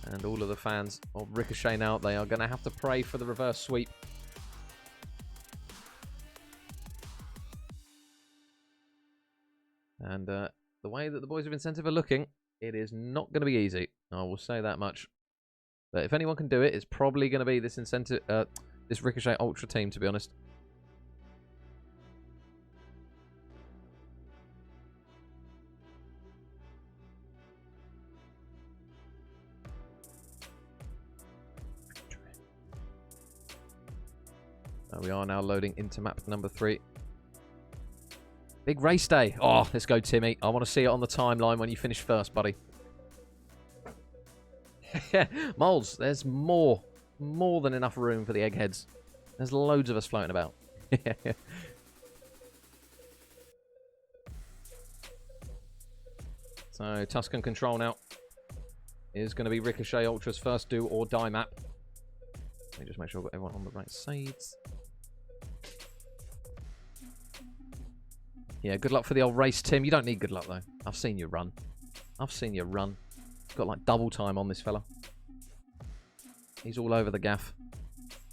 And all of the fans of Ricochet now, they are going to have to pray for the reverse sweep. And the way that the boys of Incentive are looking, it is not going to be easy. I will say that much. But if anyone can do it, it's probably going to be this Incentive, this Ricochet Ultra team, to be honest. We are now loading into map number 3. Big race day. Oh, let's go, Timmy. I want to see it on the timeline when you finish first, buddy. Moles, there's more than enough room for the eggheads. There's loads of us floating about. So, Tuscan control now is going to be Ricochet Ultra's first do or die map. Let me just make sure I've got everyone on the right sides. Yeah, good luck for the old race, Tim. You don't need good luck, though. I've seen you run. I've seen you run. Got, like, double time on this fella. He's all over the gaff.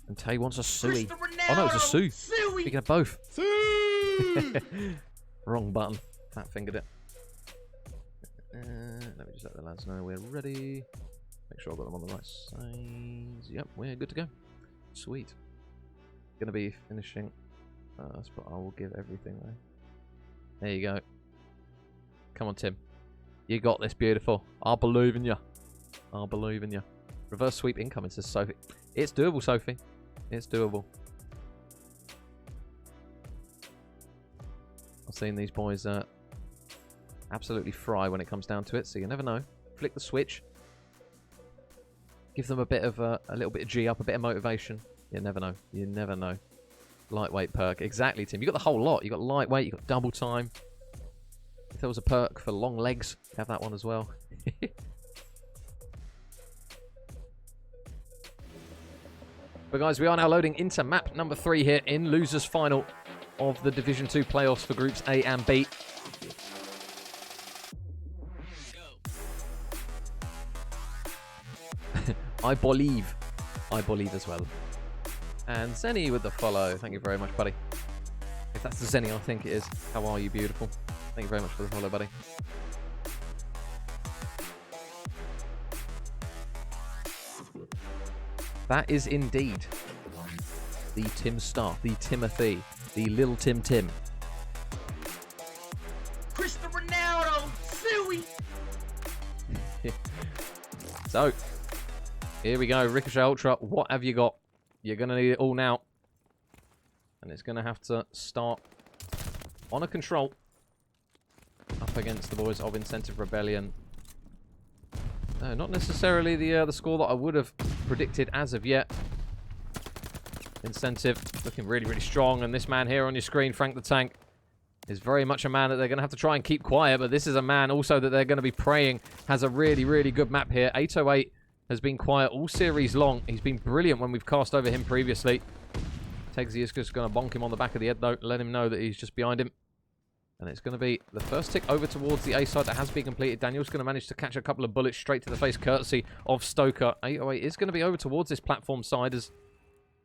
And Tay wants a Suey. Oh, no, it's a Sue. Speaking of both. Wrong button. Fat fingered it. Let me just let the lads know we're ready. Make sure I've got them on the right sides. Yep, we're good to go. Sweet. Gonna be finishing first, but I will give everything away. There you go. Come on, Tim. You got this, beautiful. I believe in you. I believe in you. Reverse sweep incoming, says Sophie. It's doable, Sophie. It's doable. I've seen these boys absolutely fry when it comes down to it, so you never know. Flick the switch. Give them a bit of a little bit of G up, a bit of motivation. You never know. You never know. Lightweight perk. Exactly, Tim. You got the whole lot. You got lightweight, you got double time. If there was a perk for long legs, you have that one as well. But guys, we are now loading into map number 3 here in losers final of the Division 2 playoffs for groups A and B. I believe as well. And Zenny with the follow. Thank you very much, buddy. If that's the Zenny, I think it is. How are you, beautiful? Thank you very much for the follow, buddy. That is indeed the Tim Star, the Timothy, the little Tim. Cristiano Ronaldo, Suey. So, here we go. Ricochet Ultra, what have you got? You're going to need it all now. And it's going to have to start on a control up against the boys of Incentive Rebellion. No, not necessarily the score that I would have predicted as of yet. Incentive looking really, really strong. And this man here on your screen, Frank the Tank, is very much a man that they're going to have to try and keep quiet. But this is a man also that they're going to be praying has a really, really good map here. 808 has been quiet all series long. He's been brilliant when we've cast over him previously. Tegsy is just going to bonk him on the back of the head, though. Let him know that he's just behind him. And it's going to be the first tick over towards the A side that has been completed. Daniel's going to manage to catch a couple of bullets straight to the face, courtesy of Stoker. 808 is going to be over towards this platform side as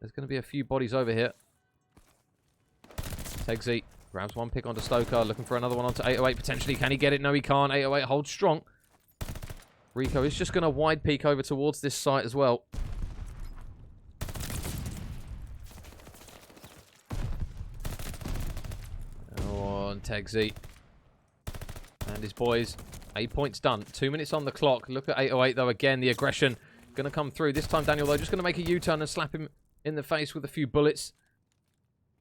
there's going to be a few bodies over here. Tegsy grabs one pick onto Stoker, looking for another one onto 808 potentially. Can he get it? No, he can't. 808 holds strong. Rico is just going to wide peek over towards this site as well. On Tegsy and his boys. 8 points done. 2 minutes on the clock. Look at 808 though. Again, the aggression going to come through. This time, Daniel though just going to make a U-turn and slap him in the face with a few bullets.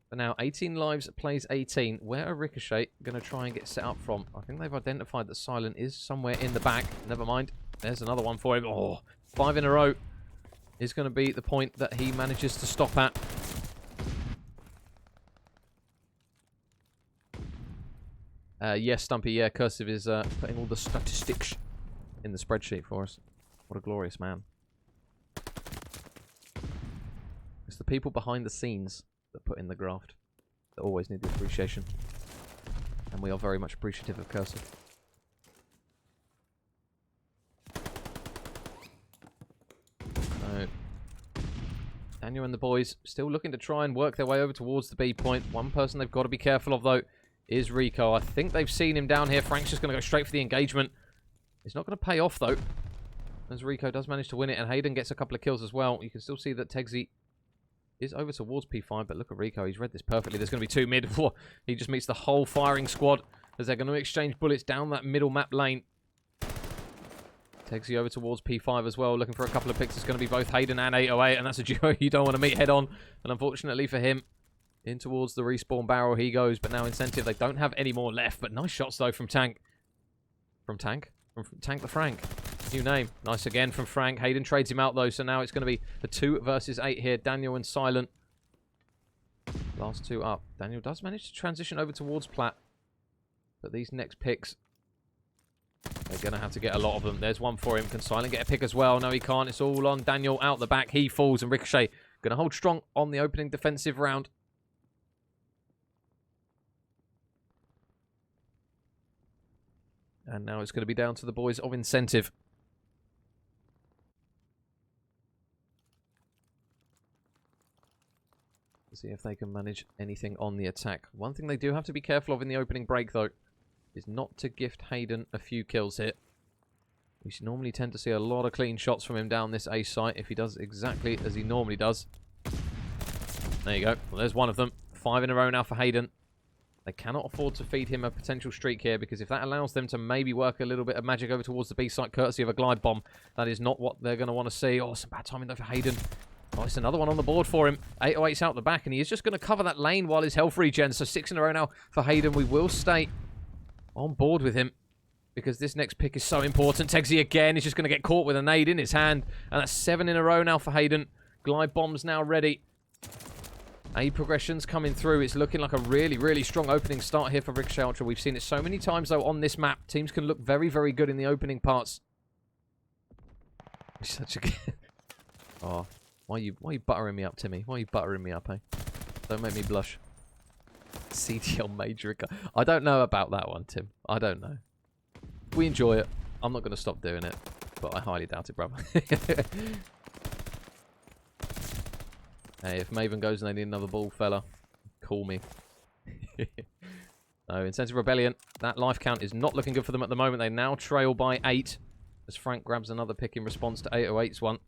But now 18 lives plays 18. Where are Ricochet going to try and get set up from? I think they've identified that Silent is somewhere in the back. Never mind. There's another one for him. Oh, 5 in a row is going to be the point that he manages to stop at. Yes, Stumpy, yeah, Cursive is putting all the statistics in the spreadsheet for us. What a glorious man. It's the people behind the scenes that put in the graft that always need the appreciation. And we are very much appreciative of Cursive. So, Daniel and the boys still looking to try and work their way over towards the B point. One person they've got to be careful of, though, is Rico. I think they've seen him down here. Frank's just going to go straight for the engagement. It's not going to pay off, though, as Rico does manage to win it, and Hayden gets a couple of kills as well. You can still see that Tegsy is over towards P5, but look at Rico. He's read this perfectly. There's going to be 2 mid. He just meets the whole firing squad as they're going to exchange bullets down that middle map lane. Tegsy over towards P5 as well, looking for a couple of picks. It's going to be both Hayden and 808, and that's a duo you don't want to meet head on. And unfortunately for him, in towards the respawn barrel he goes, but now Incentive, they don't have any more left. But nice shots, though, from Tank. From Tank? From Tank the Frank. New name. Nice again from Frank. Hayden trades him out, though, so now it's going to be the 2 versus 8 here. Daniel and Silent. Last 2 up. Daniel does manage to transition over towards Plat. But these next picks, they're going to have to get a lot of them. There's one for him. Can Silent get a pick as well? No, he can't. It's all on Daniel out the back. He falls, and Ricochet going to hold strong on the opening defensive round. And now it's going to be down to the boys of Incentive. See if they can manage anything on the attack. One thing they do have to be careful of in the opening break, though, is not to gift Hayden a few kills here. We normally tend to see a lot of clean shots from him down this A site if he does exactly as he normally does. There you go. Well, there's one of them. 5 in a row now for Hayden. They cannot afford to feed him a potential streak here, because if that allows them to maybe work a little bit of magic over towards the B site courtesy of a glide bomb, that is not what they're going to want to see. Oh, some bad timing though for Hayden. Oh, it's another one on the board for him. 808's out the back, and he is just going to cover that lane while his health regens. So 6 in a row now for Hayden. We will stay on board with him, because this next pick is so important. Tegsy again is just going to get caught with a nade in his hand, and that's 7 in a row now for Hayden. Glide bombs now ready. A progressions coming through. It's looking like a really, really strong opening start here for Ricochet Ultra. We've seen it so many times, though, on this map. Teams can look very, very good in the opening parts. Such a... Oh, why are you buttering me up, Timmy? Why are you buttering me up, eh? Don't make me blush. CTL Major... I don't know about that one, Tim. I don't know. We enjoy it. I'm not going to stop doing it, but I highly doubt it, brother. Hey, if Maven goes and they need another ball, fella, call me. No, Incentive Rebellion. That life count is not looking good for them at the moment. They now trail by 8 as Frank grabs another pick in response to 808's one.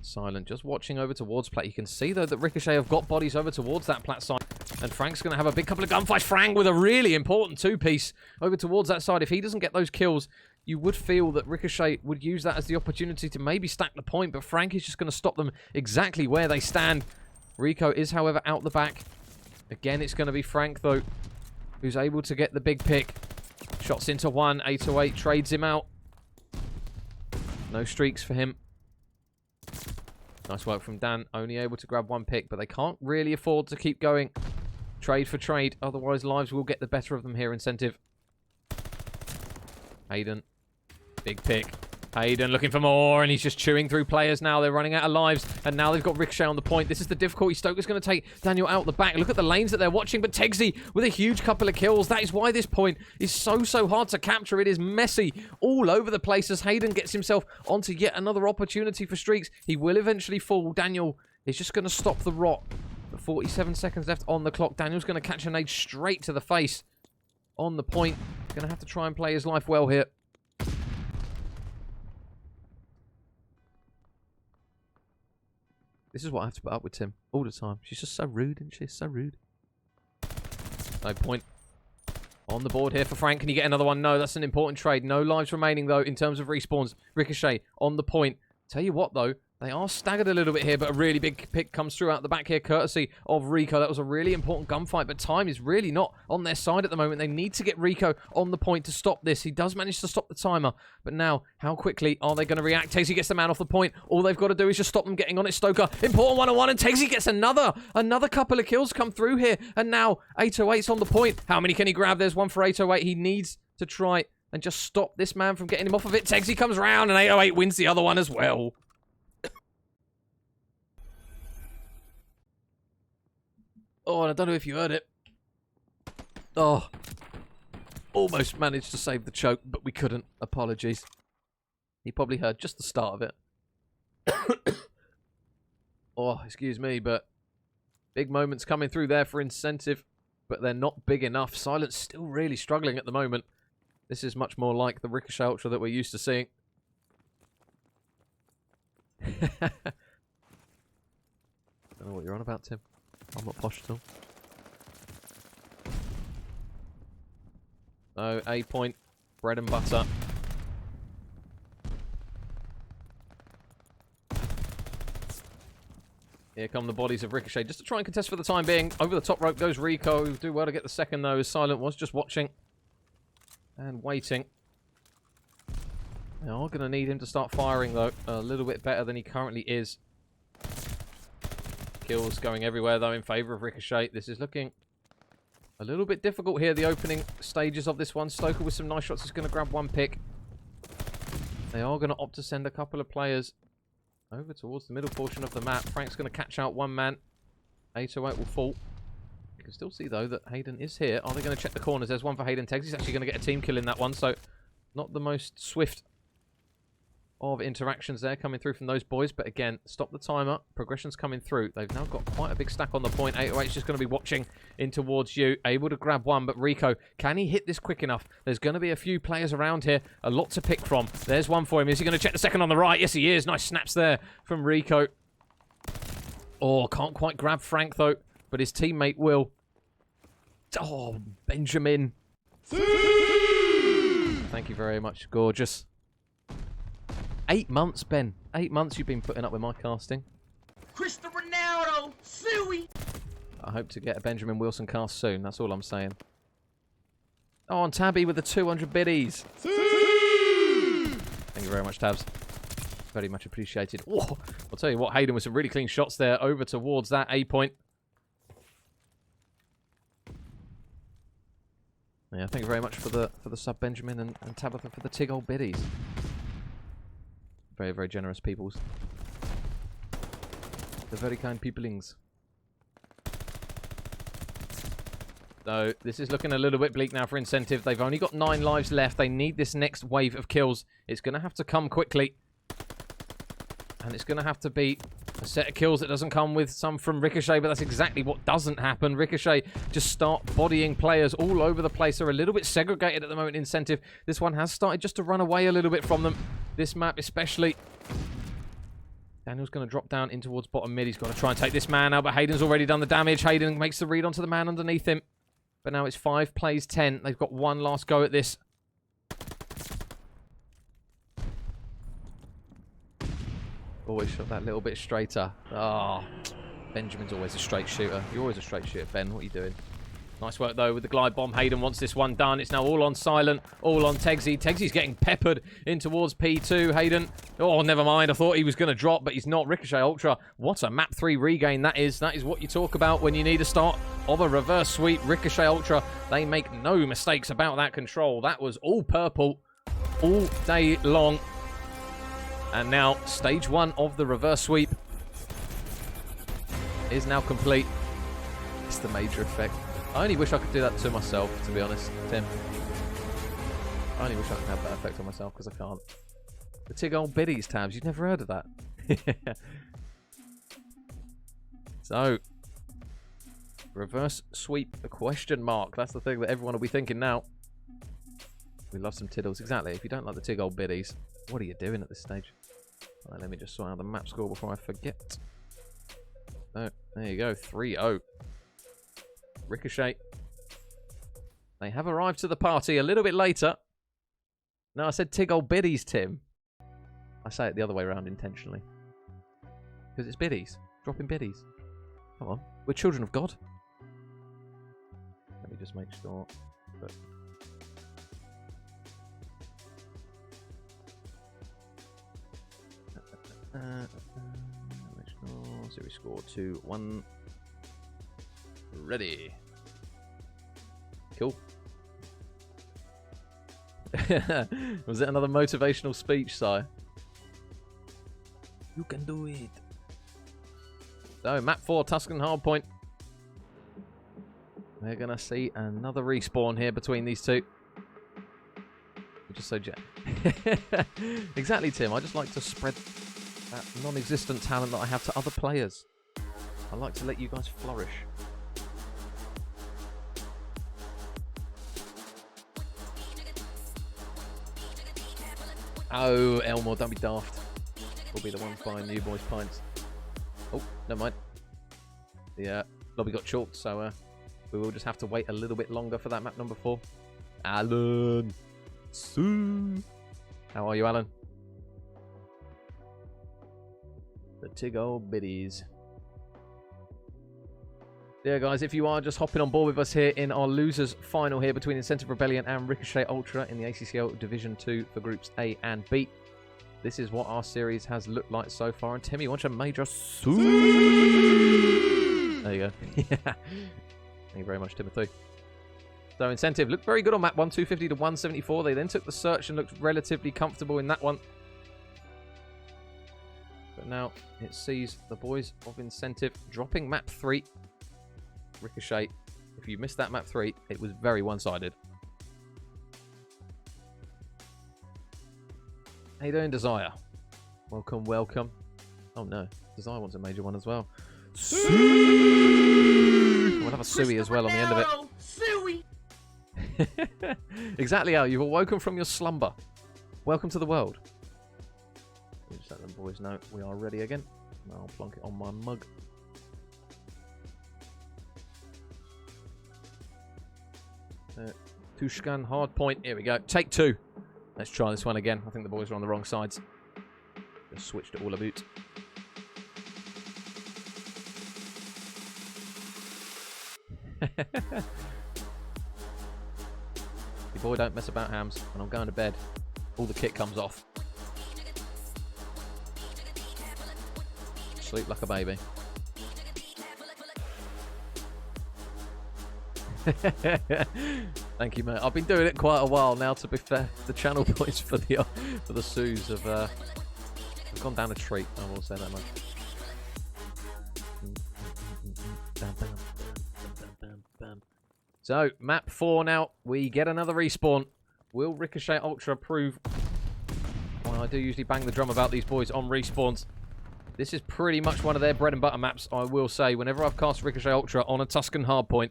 Silent just watching over towards Plat. You can see, though, that Ricochet have got bodies over towards that Plat side. And Frank's going to have a big couple of gunfights. Frank with a really important 2-piece over towards that side. If he doesn't get those kills, you would feel that Ricochet would use that as the opportunity to maybe stack the point, but Frank is just going to stop them exactly where they stand. Rico is, however, out the back. Again, it's going to be Frank, though, who's able to get the big pick. Shots into one. 808 trades him out. No streaks for him. Nice work from Dan. Only able to grab 1 pick, but they can't really afford to keep going trade for trade. Otherwise, lives will get the better of them here. Incentive. Hayden. Big pick. Hayden looking for more, and he's just chewing through players now. They're running out of lives, and now they've got Ricochet on the point. This is the difficulty. Stoker's going to take Daniel out the back. Look at the lanes that they're watching, but Tegsy with a huge couple of kills. That is why this point is so hard to capture. It is messy all over the place as Hayden gets himself onto yet another opportunity for streaks. He will eventually fall. Daniel is just going to stop the rot. But 47 seconds left on the clock. Daniel's going to catch a nade straight to the face on the point. Going to have to try and play his life well here. This is what I have to put up with Tim all the time. She's just so rude, isn't she? So rude. No point. On the board here for Frank. Can you get another one? No, that's an important trade. No lives remaining, though, in terms of respawns. Ricochet on the point. Tell you what, though. They are staggered a little bit here, but a really big pick comes through out the back here, courtesy of Rico. That was a really important gunfight, but time is really not on their side at the moment. They need to get Rico on the point to stop this. He does manage to stop the timer, but now, how quickly are they going to react? Tegsy gets the man off the point. All they've got to do is just stop them getting on it. Stoker, important one-on-one, and Tegsy gets another couple of kills come through here, and now 808's on the point. How many can he grab? There's one for 808. He needs to try and just stop this man from getting him off of it. Tegsy comes around, and 808 wins the other one as well. Oh, and I don't know if you heard it. Oh, almost managed to save the choke, but we couldn't. Apologies. He probably heard just the start of it. Oh, excuse me, but big moments coming through there for incentive, but they're not big enough. Silence still really struggling at the moment. This is much more like the Ricochet Ultra that we're used to seeing. I don't know what you're on about, Tim. I'm not posh at all. No, A point. Bread and butter. Here come the bodies of Ricochet. Just to try and contest for the time being. Over the top rope goes Rico. Do well to get the second, though, as Silent was just watching. And waiting. They are going to need him to start firing, though. A little bit better than he currently is. Kills going everywhere, though, in favour of Ricochet. This is looking a little bit difficult here, the opening stages of this one. Stoker with some nice shots is going to grab one pick. They are going to opt to send a couple of players over towards the middle portion of the map. Frank's going to catch out one man. 808 will fall. You can still see, though, that Hayden is here. Are they going to check the corners? There's one for Hayden. Tegs. He's actually going to get a team kill in that one, so not the most swift of interactions there coming through from those boys, but again, stop the timer. Progression's coming through. They've now got quite a big stack on the point. 808's just going to be watching in towards you, able to grab one, but Rico, can he hit this quick enough? There's going to be a few players around here, a lot to pick from. There's one for him. Is he going to check the second on the right? Yes, he is. Nice snaps there from Rico. Oh, can't quite grab Frank, though, but his teammate will. Oh, Benjamin. Thank you very much. Gorgeous. 8 months, Ben. 8 months you've been putting up with my casting. Cristiano Ronaldo, suey. I hope to get a Benjamin Wilson cast soon. That's all I'm saying. Oh, and Tabby with the 200 biddies. Thank you very much, Tabs. Very much appreciated. Oh, I'll tell you what, Hayden with some really clean shots there over towards that A point. Yeah, thank you very much for the sub, Benjamin, and Tabitha for the tig old biddies. Very, very generous peoples. They're very kind peoplings. So, this is looking a little bit bleak now for incentive. They've only got 9 lives left. They need this next wave of kills. It's going to have to come quickly. And it's going to have to be a set of kills that doesn't come with some from Ricochet, but that's exactly what doesn't happen. Ricochet just start bodying players all over the place. They're a little bit segregated at the moment, incentive. This one has started just to run away a little bit from them. This map especially. Daniel's going to drop down in towards bottom mid. He's got to try and take this man out, but Hayden's already done the damage. Hayden makes the read onto the man underneath him. But now it's 5 plays 10. They've got one last go at this. Always shot that little bit straighter. Oh, Benjamin's always a straight shooter. You're always a straight shooter, Ben. What are you doing? Nice work, though, with the glide bomb. Hayden wants this one done. It's now all on Silent, all on Tegsy. Tegsy's getting peppered in towards P2. Hayden, oh, never mind. I thought he was going to drop, but he's not. Ricochet Ultra. What a map 3 regain that is. That is what you talk about when you need a start of a reverse sweep. Ricochet Ultra, they make no mistakes about that control. That was all purple all day long. And now, stage 1 of the reverse sweep is now complete. It's the major effect. I only wish I could do that to myself, to be honest, Tim. I only wish I could have that effect on myself, because I can't. The Tig Old Biddies tabs, you've never heard of that. So, reverse sweep, a question mark. That's the thing that everyone will be thinking now. We love some tiddles. Exactly. If you don't like the Tig Old Biddies, what are you doing at this stage? Right, let me just sort out the map score before I forget. Oh, there you go. 3-0. Ricochet. They have arrived to the party a little bit later. No, I said Tig Old Biddies, Tim. I say it the other way around intentionally. Because it's biddies. Dropping biddies. Come on. We're children of God. Let me just make sure that... So we score 2-1. Ready. Cool. Was it another motivational speech, Si? You can do it. So, map 4, Tuscan Hardpoint. We're going to see another respawn here between these two. Just so exactly, Tim. I just like to spread that non-existent talent that I have to other players. I like to let you guys flourish. Oh, Elmore, don't be daft. We'll be the ones buying New Boys pints. Oh, never mind. The lobby got chalked, so we will just have to wait a little bit longer for that map number 4. Alan. Sue. How are you, Alan? The Tig Old Biddies. Yeah, guys, if you are just hopping on board with us here in our losers final here between Incentive Rebellion and Ricochet Ultra in the ACCL Division 2 for Groups A and B. This is what our series has looked like so far. And Timmy, wants a major Sue. There you go. Yeah. Thank you very much, Timothy. So Incentive looked very good on map 1, 250 to 174. They then took the search and looked relatively comfortable in that one. But now it sees the boys of Incentive dropping map 3. Ricochet. If you missed that map 3, it was very one-sided. How you doing, Desire? Welcome, welcome. Oh no, Desire wants a major one as well. Suey! We'll have a Suey as well on the end of it. Suey! Exactly, Al. You've awoken from your slumber. Welcome to the world. We'll just let the boys know we are ready again. I'll plonk it on my mug. Tuscan Hardpoint. Here we go. Take 2. Let's try this one again. I think the boys are on the wrong sides. Just switched it all about. Your boy don't mess about, Hams. When I'm going to bed, all the kit comes off. Sleep like a baby. Thank you, mate. I've been doing it quite a while now, to be fair. The channel points for the Sues have gone down a treat, I will say that much. So, map 4 now. We get another respawn. Will Ricochet Ultra prove... Well, I do usually bang the drum about these boys on respawns. This is pretty much one of their bread and butter maps, I will say. Whenever I've cast Ricochet Ultra on a Tuscan Hardpoint,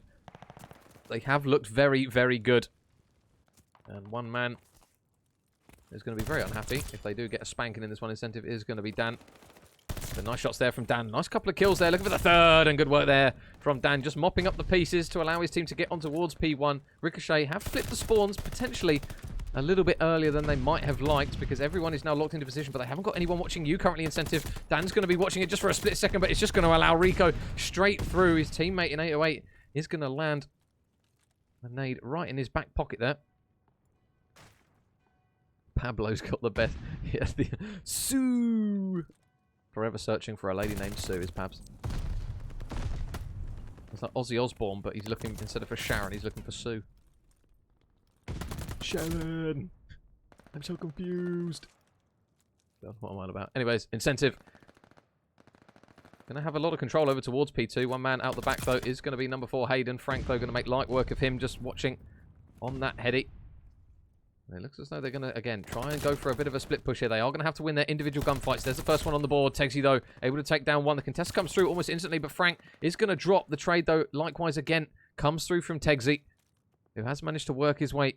they have looked very, very good. And one man is going to be very unhappy if they do get a spanking in this one. Incentive is going to be Dan. So nice shots there from Dan. Nice couple of kills there. Looking for the third, and good work there from Dan. Just mopping up the pieces to allow his team to get on towards P1. Ricochet have flipped the spawns potentially a little bit earlier than they might have liked, because everyone is now locked into position, but they haven't got anyone watching you currently, Incentive. Dan's going to be watching it just for a split second, but it's just going to allow Rico straight through. His teammate in 808 is going to land a nade right in his back pocket there. Pablo's got the best. Yeah, the Sue. Forever searching for a lady named Sue is Pabs. It's like Ozzy Osbourne, but he's looking, instead of for Sharon, he's looking for Sue. Sharon! I'm so confused. God, what am I on about? Anyways, incentive. Going to have a lot of control over towards P2. One man out the back, though, is going to be number 4, Hayden. Frank, though, going to make light work of him just watching on that heady. It looks as though they're going to, again, try and go for a bit of a split push here. They are going to have to win their individual gunfights. There's the first one on the board. Tegsy, though, able to take down one. The contest comes through almost instantly, but Frank is going to drop. The trade, though, likewise, again, comes through from Tegsy, who has managed to work his way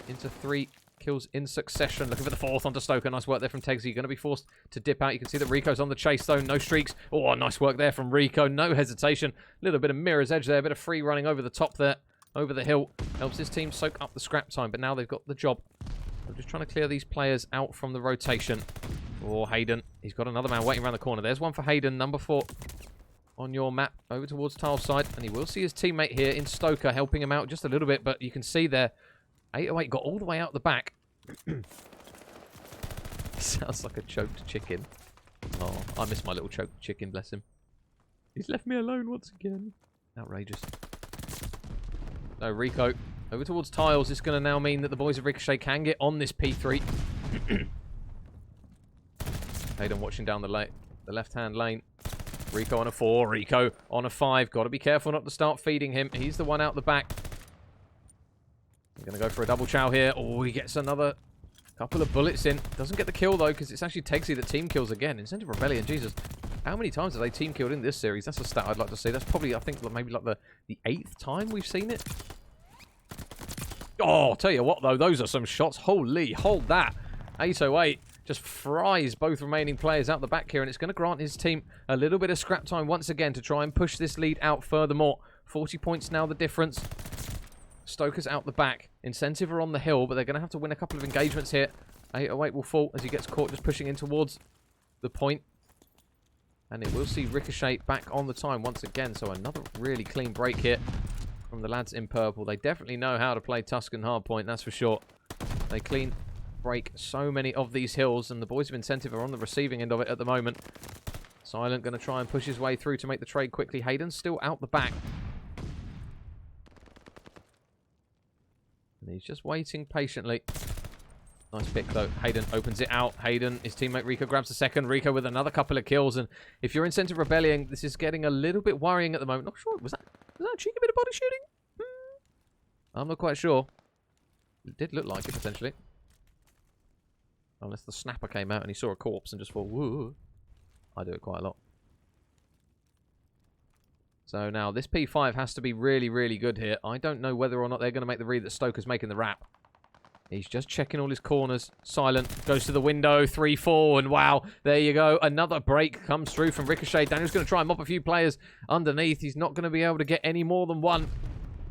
into 3 kills in succession. Looking for the 4th onto Stoker. Nice work there from Tegsy. Going to be forced to dip out. You can see that Rico's on the chase, though. No streaks. Oh, nice work there from Rico. No hesitation. A little bit of mirror's edge there. A bit of free running over the top there. Over the hill. Helps his team soak up the scrap time, but now they've got the job. I'm just trying to clear these players out from the rotation. Oh, Hayden. He's got another man waiting around the corner. There's one for Hayden, number 4 on your map, over towards tile side. And he will see his teammate here in Stoker helping him out just a little bit, but you can see there, 808 got all the way out the back. Sounds like a choked chicken. Oh, I miss my little choked chicken, bless him. He's left me alone once again. Outrageous. So Rico over towards tiles. It's going to now mean that the boys of Ricochet can get on this P3. Hayden watching down the left-hand lane. Rico on a 4. Rico on a 5. Got to be careful not to start feeding him. He's the one out the back. We're going to go for a double chow here. Oh, he gets another couple of bullets in. Doesn't get the kill, though, because it's actually Tegsy that team kills again. Incentive Rebellion, Jesus. How many times have they team killed in this series? That's a stat I'd like to see. That's probably, I think, maybe like the 8th time we've seen it. Oh, I'll tell you what, though. Those are some shots. Holy, hold that. 808 just fries both remaining players out the back here, and it's going to grant his team a little bit of scrap time once again to try and push this lead out furthermore. 40 points now the difference. Stoker's out the back. Incentive are on the hill, but they're going to have to win a couple of engagements here. 808 will fall as he gets caught just pushing in towards the point. And it will see Ricochet back on the time once again. So another really clean break here from the lads in purple. They definitely know how to play Tuscan hardpoint, that's for sure. They clean break so many of these hills, and the boys of Incentive are on the receiving end of it at the moment. Silent going to try and push his way through to make the trade quickly. Hayden's still out the back. And he's just waiting patiently. Nice pick, though. Hayden opens it out. Hayden, his teammate Rico grabs the second. Rico with another couple of kills. And if you're Incentive Rebellion, this is getting a little bit worrying at the moment. Not sure. Was that a cheeky bit of body shooting? I'm not quite sure. It did look like it, potentially. Unless the snapper came out and he saw a corpse and just thought, woo. I do it quite a lot. So now, this P5 has to be really, really good here. I don't know whether or not they're going to make the read that Stoker's making the wrap. He's just checking all his corners. Silent. Goes to the window. 3-4. And wow, there you go. Another break comes through from Ricochet. Daniel's going to try and mop a few players underneath. He's not going to be able to get any more than one.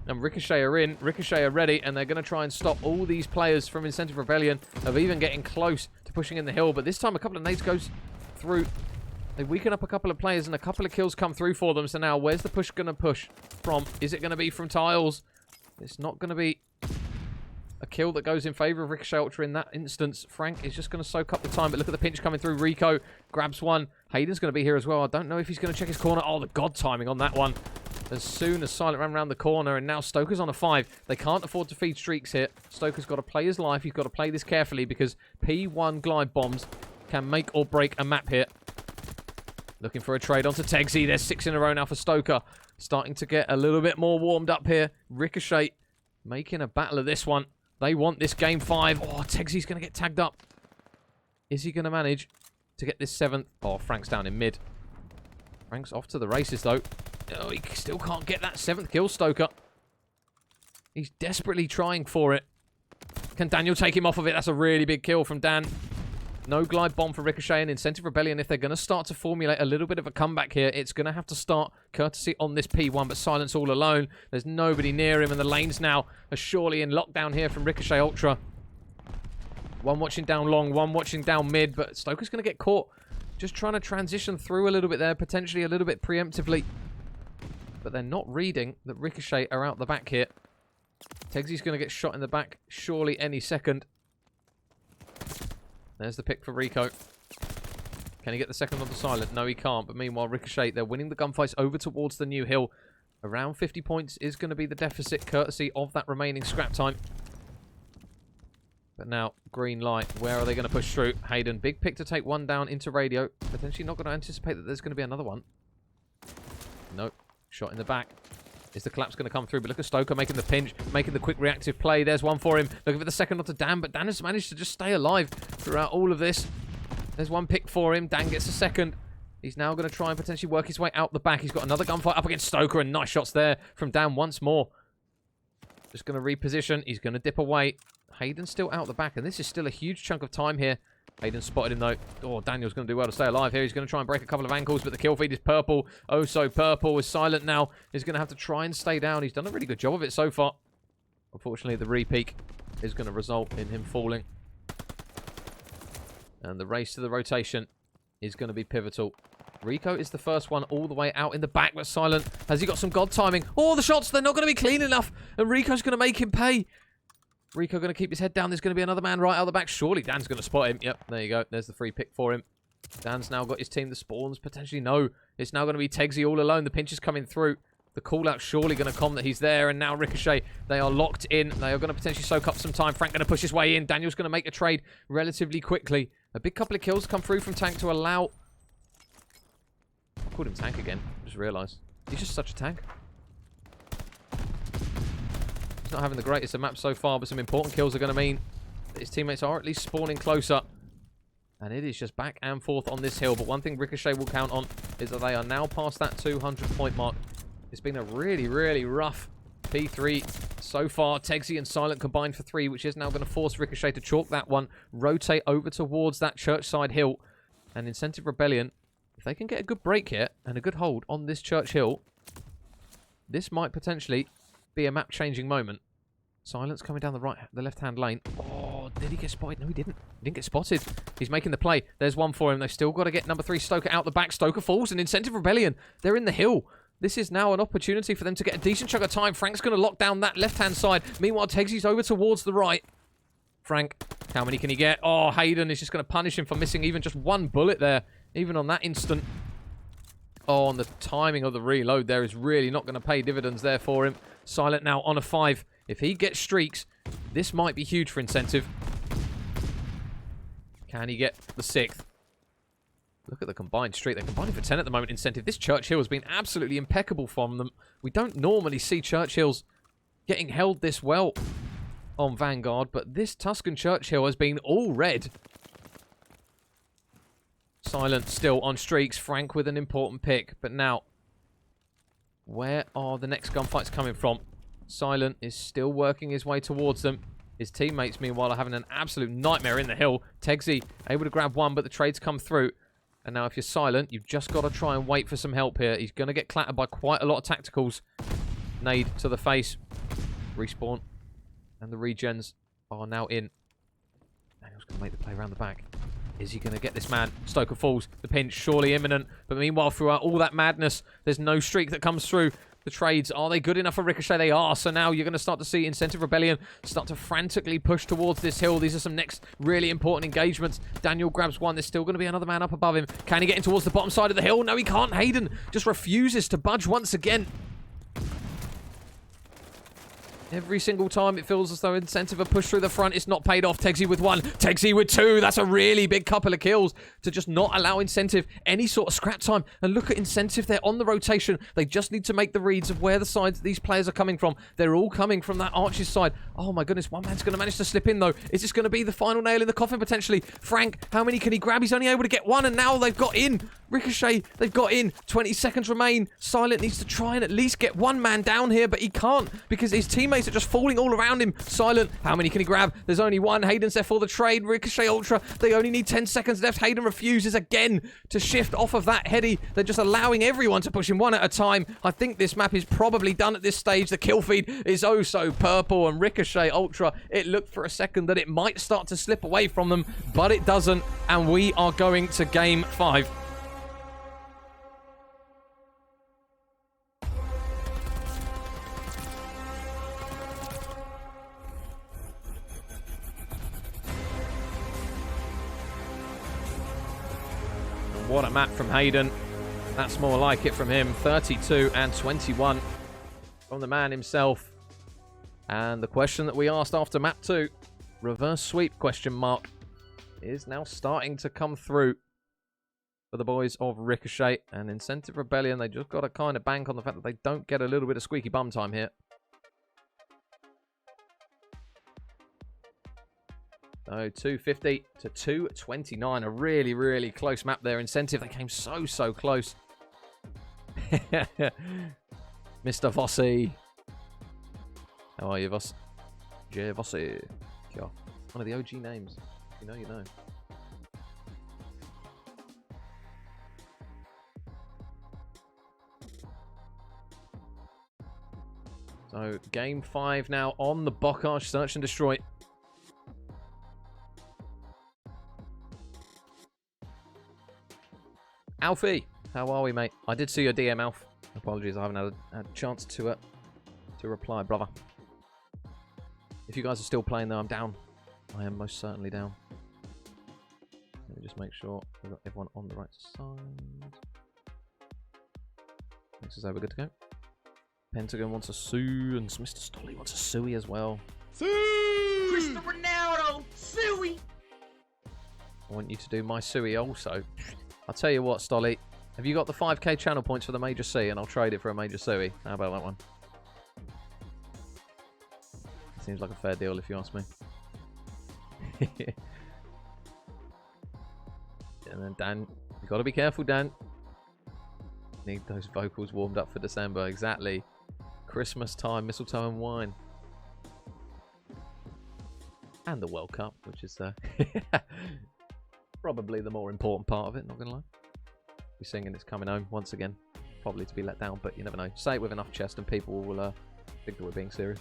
And Ricochet are in. Ricochet are ready. And they're going to try and stop all these players from Incentive Rebellion of even getting close to pushing in the hill. But this time, a couple of nades goes through. They weaken up a couple of players and a couple of kills come through for them. So now, where's the push going to push from? Is it going to be from tiles? It's not going to be a kill that goes in favour of Ricochet Ultra in that instance. Frank is just going to soak up the time, but look at the pinch coming through. Rico grabs one. Hayden's going to be here as well. I don't know if he's going to check his corner. Oh, the god timing on that one. As soon as Silent ran around the corner, and now Stoker's on a 5. They can't afford to feed streaks here. Stoker's got to play his life. He's got to play this carefully because P1 glide bombs can make or break a map here. Looking for a trade onto Tegsy. There's 6 in a row now for Stoker. Starting to get a little bit more warmed up here. Ricochet making a battle of this one. They want this game 5. Oh, Tegsy's going to get tagged up. Is he going to manage to get this 7th? Oh, Frank's down in mid. Frank's off to the races, though. Oh, he still can't get that 7th kill, Stoker. He's desperately trying for it. Can Daniel take him off of it? That's a really big kill from Dan. No glide bomb for Ricochet and Incentive Rebellion. If they're going to start to formulate a little bit of a comeback here, it's going to have to start courtesy on this P1, but Silence all alone. There's nobody near him, and the lanes now are surely in lockdown here from Ricochet Ultra. One watching down long, one watching down mid, but Stoker's going to get caught just trying to transition through a little bit there, potentially a little bit preemptively. But they're not reading that Ricochet are out the back here. Tegsy's going to get shot in the back surely any second. There's the pick for Rico. Can he get the second on the Silent? No, he can't. But meanwhile, Ricochet, they're winning the gunfights over towards the new hill. Around 50 points is going to be the deficit, courtesy of that remaining scrap time. But now, green light. Where are they going to push through? Hayden, big pick to take one down into radio. Potentially not going to anticipate that there's going to be another one. Nope. Shot in the back. Is the collapse going to come through? But look at Stoker making the pinch, making the quick reactive play. There's one for him. Looking for the second onto Dan, but Dan has managed to just stay alive throughout all of this. There's one pick for him. Dan gets a second. He's now going to try and potentially work his way out the back. He's got another gunfight up against Stoker, and nice shots there from Dan once more. Just going to reposition. He's going to dip away. Hayden's still out the back, and this is still a huge chunk of time here. Hayden spotted him, though. Oh, Daniel's going to do well to stay alive here. He's going to try and break a couple of ankles, but the kill feed is purple. Oh, so purple is silent now. He's going to have to try and stay down. He's done a really good job of it so far. Unfortunately, the re-peak is going to result in him falling. And the race to the rotation is going to be pivotal. Rico is the first one all the way out in the back, but silent. Has he got some god timing? Oh, the shots, they're not going to be clean enough, and Rico's going to make him pay. Rico going to keep his head down. There's going to be another man right out the back. Surely Dan's going to spot him. Yep, there you go. There's the free pick for him. Dan's now got his team. The spawns potentially no. It's now going to be Tegsy all alone. The pinch is coming through. The call-out surely going to come that he's there. And now Ricochet, they are locked in. They are going to potentially soak up some time. Frank going to push his way in. Daniel's going to make a trade relatively quickly. A big couple of kills come through from Tank to allow... I called him Tank again. Just realised. He's just such a tank. Not having the greatest of maps so far, but some important kills are going to mean that his teammates are at least spawning closer. And it is just back and forth on this hill. But one thing Ricochet will count on is that they are now past that 200-point mark. It's been a really, really rough P3 so far. Tegsy and Silent combined for 3, which is now going to force Ricochet to chalk that one, rotate over towards that Churchside hill. And Incentive Rebellion, if they can get a good break here and a good hold on this Church hill, this might potentially be a map-changing moment. Silence coming down the left-hand lane. Oh, did he get spotted? No, he didn't. He didn't get spotted. He's making the play. There's one for him. They've still got to get number 3 Stoker out the back. Stoker falls, and Incentive Rebellion, they're in the hill. This is now an opportunity for them to get a decent chunk of time. Frank's going to lock down that left-hand side. Meanwhile, Tegsy's over towards the right. Frank, how many can he get? Oh, Hayden is just going to punish him for missing even just one bullet there, even on that instant. Oh, and the timing of the reload there is really not going to pay dividends there for him. Silent now on a 5. If he gets streaks, this might be huge for Incentive. Can he get the 6th? Look at the combined streak. They're combining for 10 at the moment, Incentive. This Churchill has been absolutely impeccable from them. We don't normally see Churchills getting held this well on Vanguard, but this Tuscan Churchill has been all red. Silent still on streaks. Frank with an important pick. But now, where are the next gunfights coming from? Silent is still working his way towards them. His teammates, meanwhile, are having an absolute nightmare in the hill. Tegsy able to grab one, but the trades come through. And now if you're Silent, you've just got to try and wait for some help here. He's going to get clattered by quite a lot of tacticals. Nade to the face. Respawn. And the regens are now in. Daniel's going to make the play around the back. Is he going to get this man? Stoker falls. The pinch surely imminent. But meanwhile, throughout all that madness, there's no streak that comes through. The trades, are they good enough for Ricochet? They are. So now you're going to start to see Incentive Rebellion start to frantically push towards this hill. These are some next really important engagements. Daniel grabs one. There's still going to be another man up above him. Can he get in towards the bottom side of the hill? No, he can't. Hayden just refuses to budge once again. Every single time it feels as though Incentive are pushed through the front. It's not paid off. Tegsy with 1. Tegsy with 2. That's a really big couple of kills to just not allow Incentive any sort of scrap time. And look at Incentive. They're on the rotation. They just need to make the reads of where the sides these players are coming from. They're all coming from that Archer's side. Oh my goodness. One man's going to manage to slip in though. Is this going to be the final nail in the coffin potentially? Frank, how many can he grab? He's only able to get 1 and now they've got in. Ricochet, they've got in. 20 seconds remain. Silent needs to try and at least get one man down here, but he can't because his teammates are just falling all around him. Silent, how many can he grab? There's only 1. Hayden's there for the trade. Ricochet Ultra, they only need 10 seconds left. Hayden refuses again to shift off of that heady. They're just allowing everyone to push him one at a time. I think this map is probably done at this stage. The kill feed is oh so purple, and Ricochet Ultra, it looked for a second that it might start to slip away from them, but it doesn't, and we are going to game 5. What a map from Hayden. That's more like it from him. 32 and 21 from the man himself. And the question that we asked after map 2 Reverse sweep, question mark, is now starting to come through for the boys of Ricochet. And Incentive Rebellion, they just got to kind of bank on the fact that they don't get a little bit of squeaky bum time here. So 250 to 229, a really, really close map there. Incentive, they came so close. Mr. Vossi. How are you, Voss? J. Vossi. One of the OG names. You know, you know. So, game 5 now on the Bocage. Search and destroy. Alfie, how are we, mate? I did see your DM, Alf. Apologies, I haven't had a chance to reply, brother. If you guys are still playing, though, I'm down. I am most certainly down. Let me just make sure we've got everyone on the right side. Next is over, good to go. Pentagon wants a Sue, and Mr. Stolly wants a Suey as well. Sue! Cristiano Ronaldo, Suey! I want you to do my Suey also. I'll tell you what, Stolly. Have you got the 5k channel points for the Major C, and I'll trade it for a Major Suey? How about that one? Seems like a fair deal if you ask me. And then Dan, you got to be careful, Dan. Need those vocals warmed up for December. Exactly. Christmas time, mistletoe and wine. And the World Cup, which is probably the more important part of it, not going to lie. Be singing It's Coming Home once again. Probably to be let down, but you never know. Say it with enough chest and people will think that we're being serious.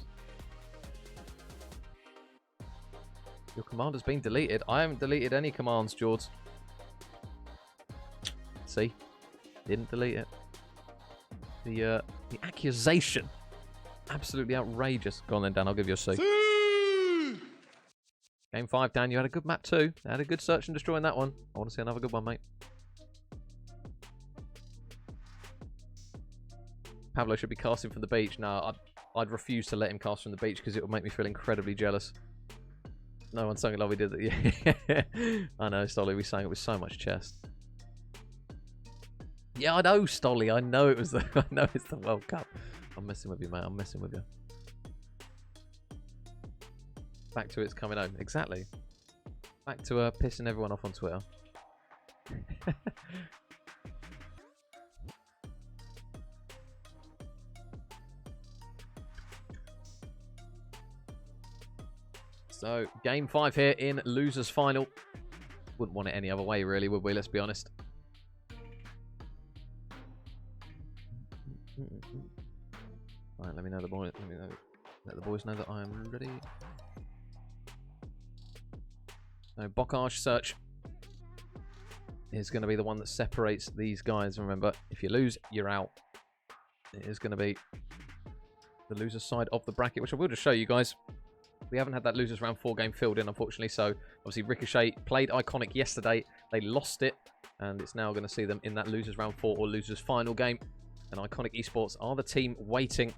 Your command has been deleted. I haven't deleted any commands, George. See? Didn't delete it. The accusation. Absolutely outrageous. Go on then, Dan. I'll give you a C. Game 5, Dan. You had a good map too. Had a good search and destroy in that one. I want to see another good one, mate. Pablo should be casting from the beach. No, I'd refuse to let him cast from the beach because it would make me feel incredibly jealous. No one sang it like we did it. Yeah. I know, Stolly. We sang it with so much chest. Yeah, I know, Stolly. I know it was the. I know it's the World Cup. I'm messing with you, mate. I'm messing with you. Back to It's Coming Home. Exactly. Back to pissing everyone off on Twitter. So, game 5 here in losers final. Wouldn't want it any other way, really, would we? Let's be honest. Right, let me know the boys. Let the boys know that I am ready. So, Bocage search is going to be the one that separates these guys. Remember, if you lose, you're out. It is going to be the loser side of the bracket, which I will just show you guys. We haven't had that losers round 4 game filled in, unfortunately. So, obviously, Ricochet played Iconic yesterday. They lost it, and it's now going to see them in that losers round 4 or losers final game. And Iconic Esports are the team waiting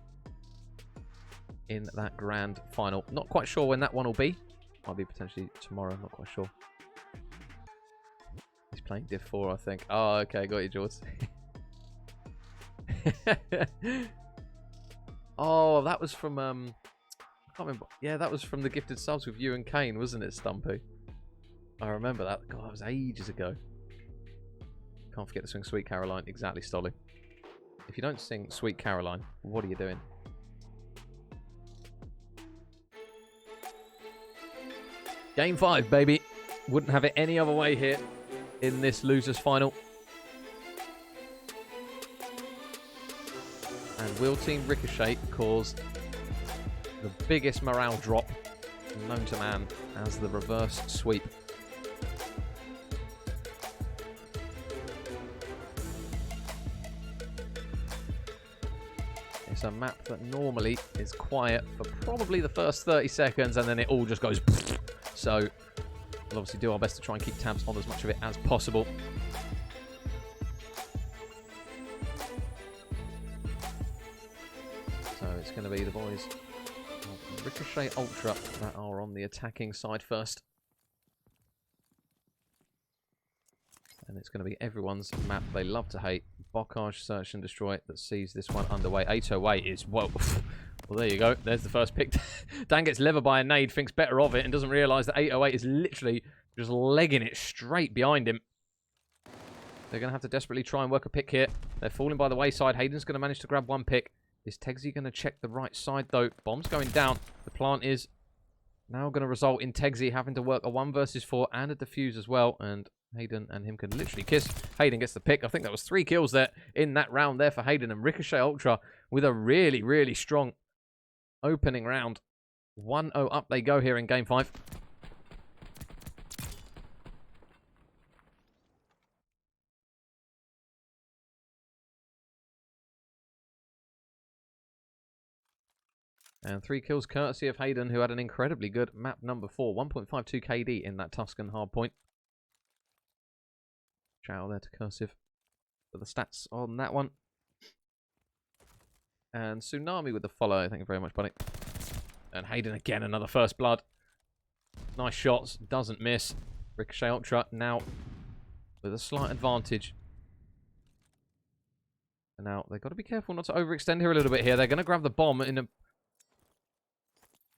in that grand final. Not quite sure when that one will be. Might be potentially tomorrow. Not quite sure. He's playing Div 4, I think. Oh, okay. Got you, George. Oh, that was from... I can't remember. Yeah, that was from the Gifted Subs with you and Kane, wasn't it, Stumpy? I remember that. God, that was ages ago. Can't forget to sing Sweet Caroline. Exactly, Stolly. If you don't sing Sweet Caroline, what are you doing? Game 5, baby. Wouldn't have it any other way here in this losers final. And will Team Ricochet cause the biggest morale drop known to man as the reverse sweep? It's a map that normally is quiet for probably the first 30 seconds and then it all just goes. So we'll obviously do our best to try and keep tabs on as much of it as possible. So it's going to be the boys of Ricochet Ultra that are on the attacking side first. And it's going to be everyone's map they love to hate. Bocage, Search and Destroy that sees this one underway. 808 is, well, well, there you go. There's the first pick. Dan gets levered by a nade, thinks better of it, and doesn't realise that 808 is literally just legging it straight behind him. They're going to have to desperately try and work a pick here. They're falling by the wayside. Hayden's going to manage to grab one pick. Is Tegsy going to check the right side, though? Bomb's going down. The plant is now going to result in Tegsy having to work a 1 versus 4 and a defuse as well. And Hayden and him can literally kiss. Hayden gets the pick. I think that was 3 kills there in that round there for Hayden. And Ricochet Ultra with a really, really strong opening round. 1-0 up they go here in Game 5. And 3 kills courtesy of Hayden, who had an incredibly good map number 4. 1.52 KD in that Tuscan hardpoint. Shout out there to Cursive for the stats on that one. And Tsunami with the follow. Thank you very much, buddy. And Hayden again, another first blood. Nice shots. Doesn't miss. Ricochet Ultra now with a slight advantage. And now they've got to be careful not to overextend here a little bit here. They're going to grab the bomb in a...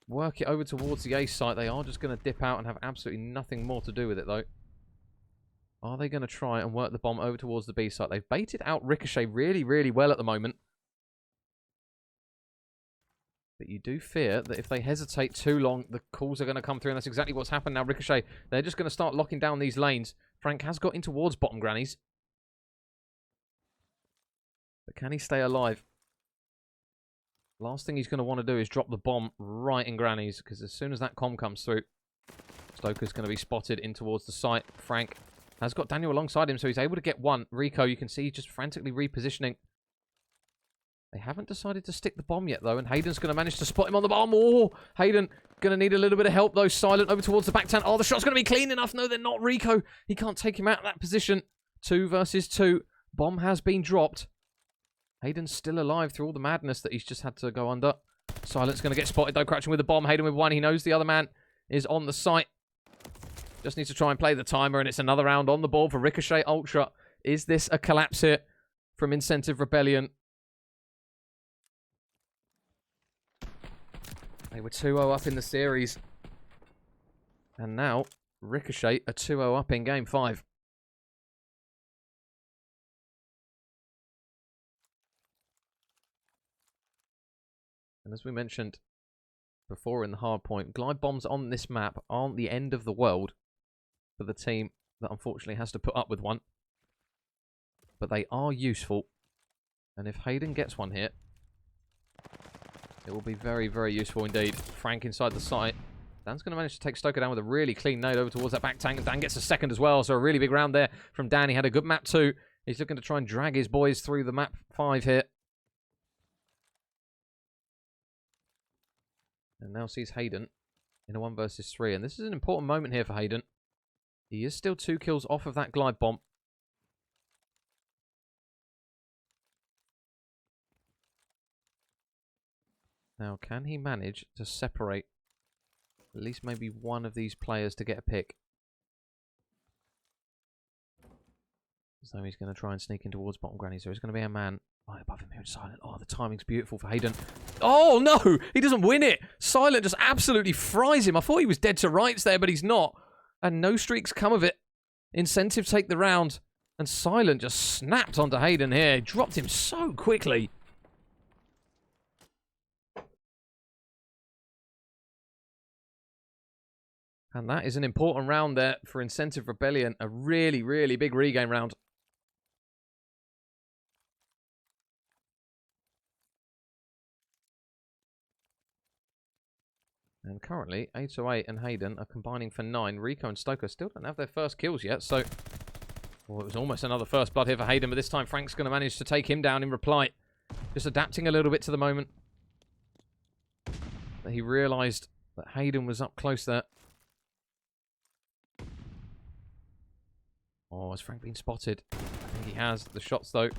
Work it over towards the A site. They are just going to dip out and have absolutely nothing more to do with it, though. Are they going to try and work the bomb over towards the B site? They've baited out Ricochet really, really well at the moment. But you do fear that if they hesitate too long, the calls are going to come through, and that's exactly what's happened now. Ricochet, they're just going to start locking down these lanes. Frank has got in towards bottom grannies. But can he stay alive? Last thing he's going to want to do is drop the bomb right in grannies, because as soon as that comm comes through, Stoker's going to be spotted in towards the site. Frank has got Daniel alongside him, so he's able to get one. Rico, you can see, just frantically repositioning. They haven't decided to stick the bomb yet, though, and Hayden's going to manage to spot him on the bomb. Oh, Hayden going to need a little bit of help, though. Silent over towards the back tent. Oh, the shot's going to be clean enough. No, they're not. Rico, he can't take him out of that position. 2 versus 2. Bomb has been dropped. Hayden's still alive through all the madness that he's just had to go under. Silent's going to get spotted, though, crouching with the bomb. Hayden with 1. He knows the other man is on the site. Just needs to try and play the timer, and it's another round on the board for Ricochet Ultra. Is this a collapse here from Incentive Rebellion? They were 2-0 up in the series. And now, Ricochet are 2-0 up in Game 5. And as we mentioned before in the hard point, glide bombs on this map aren't the end of the world for the team that unfortunately has to put up with one. But they are useful. And if Hayden gets one here, it will be very, very useful indeed. Frank inside the site. Dan's going to manage to take Stoker down with a really clean nade over towards that back tank. Dan gets a second as well, so a really big round there from Dan. He had a good map too. He's looking to try and drag his boys through the map 5 here. And now sees Hayden in a 1 versus 3. And this is an important moment here for Hayden. He is still 2 kills off of that glide bomb. Now, can he manage to separate at least maybe one of these players to get a pick? So he's going to try and sneak in towards bottom granny. So he's going to be a man right above him here in Silent. Oh, the timing's beautiful for Hayden. Oh, no! He doesn't win it! Silent just absolutely fries him. I thought he was dead to rights there, but he's not. And no streaks come of it. Incentive take the round. And Silent just snapped onto Hayden here. Dropped him so quickly. And that is an important round there for Incentive Rebellion. A really, really big regain round. And currently, 808 and Hayden are combining for 9. Rico and Stoker still don't have their first kills yet, so... Well, it was almost another first blood here for Hayden, but this time Frank's going to manage to take him down in reply. Just adapting a little bit to the moment. But he realised that Hayden was up close there. Oh, has Frank been spotted? I think he has. The shots, though,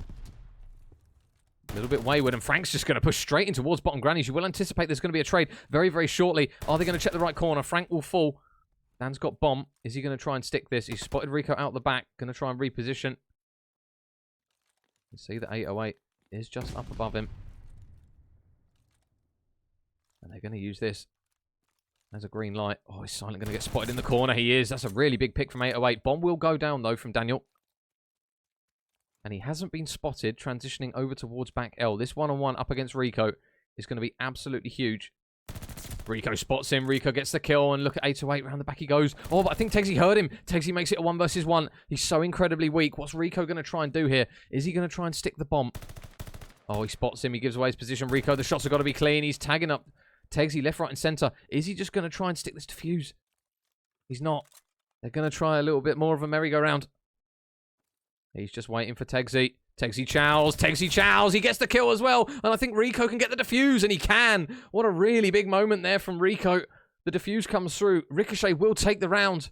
A little bit wayward, and Frank's just going to push straight in towards bottom grannies. You will anticipate there's going to be a trade very, very shortly. Are they going to check the right corner? Frank will fall. Dan's got bomb. Is he going to try and stick this? He's spotted Rico out the back. Going to try and reposition. You see that 808 is just up above him. And they're going to use this as a green light. Oh, he's silent. Going to get spotted in the corner. He is. That's a really big pick from 808. Bomb will go down, though, from Daniel. And he hasn't been spotted transitioning over towards back L. This one-on-one up against Rico is going to be absolutely huge. Rico spots him. Rico gets the kill. And look at 808. Round the back he goes. Oh, but I think Tegsy heard him. Tegsy makes it a 1 versus 1. He's so incredibly weak. What's Rico going to try and do here? Is he going to try and stick the bomb? Oh, he spots him. He gives away his position. Rico, the shots have got to be clean. He's tagging up Tegsy left, right, and centre. Is he just going to try and stick this defuse? He's not. They're going to try a little bit more of a merry-go-round. He's just waiting for Tegsy. Tegsy chows. Tegsy chows. He gets the kill as well. And I think Rico can get the defuse, and he can. What a really big moment there from Rico. The defuse comes through. Ricochet will take the round.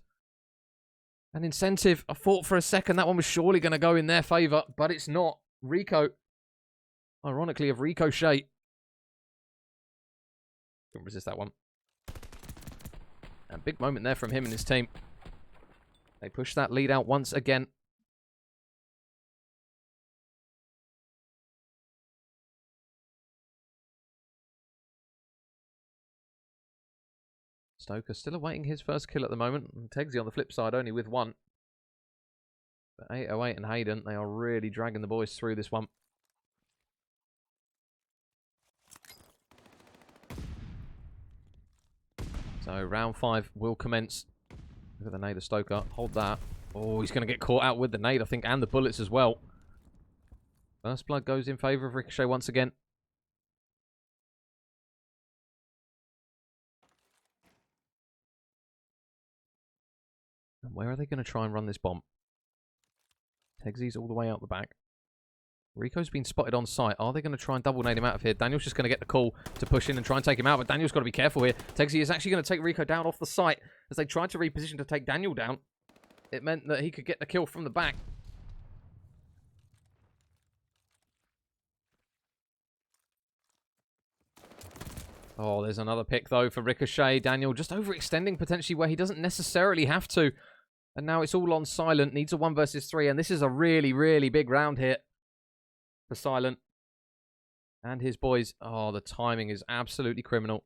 An incentive. I thought for a second that one was surely going to go in their favour, but it's not. Rico. Ironically, of Ricochet. Couldn't resist that one. A big moment there from him and his team. They push that lead out once again. Stoker still awaiting his first kill at the moment. And Tegsy on the flip side only with 1. But 808 and Hayden, they are really dragging the boys through this one. So round 5 will commence. Look at the nade of Stoker. Hold that. Oh, he's going to get caught out with the nade, I think, and the bullets as well. First blood goes in favour of Ricochet once again. And where are they going to try and run this bomb? Tegsy's all the way out the back. Rico's been spotted on site. Are they going to try and double nade him out of here? Daniel's just going to get the call to push in and try and take him out, but Daniel's got to be careful here. Tegsy is actually going to take Rico down off the site. As they tried to reposition to take Daniel down, it meant that he could get the kill from the back. Oh, there's another pick, though, for Ricochet. Daniel just overextending potentially where he doesn't necessarily have to. And now it's all on Silent. Needs a 1 versus 3, and this is a really, really big round here for Silent and his boys. Oh, the timing is absolutely criminal.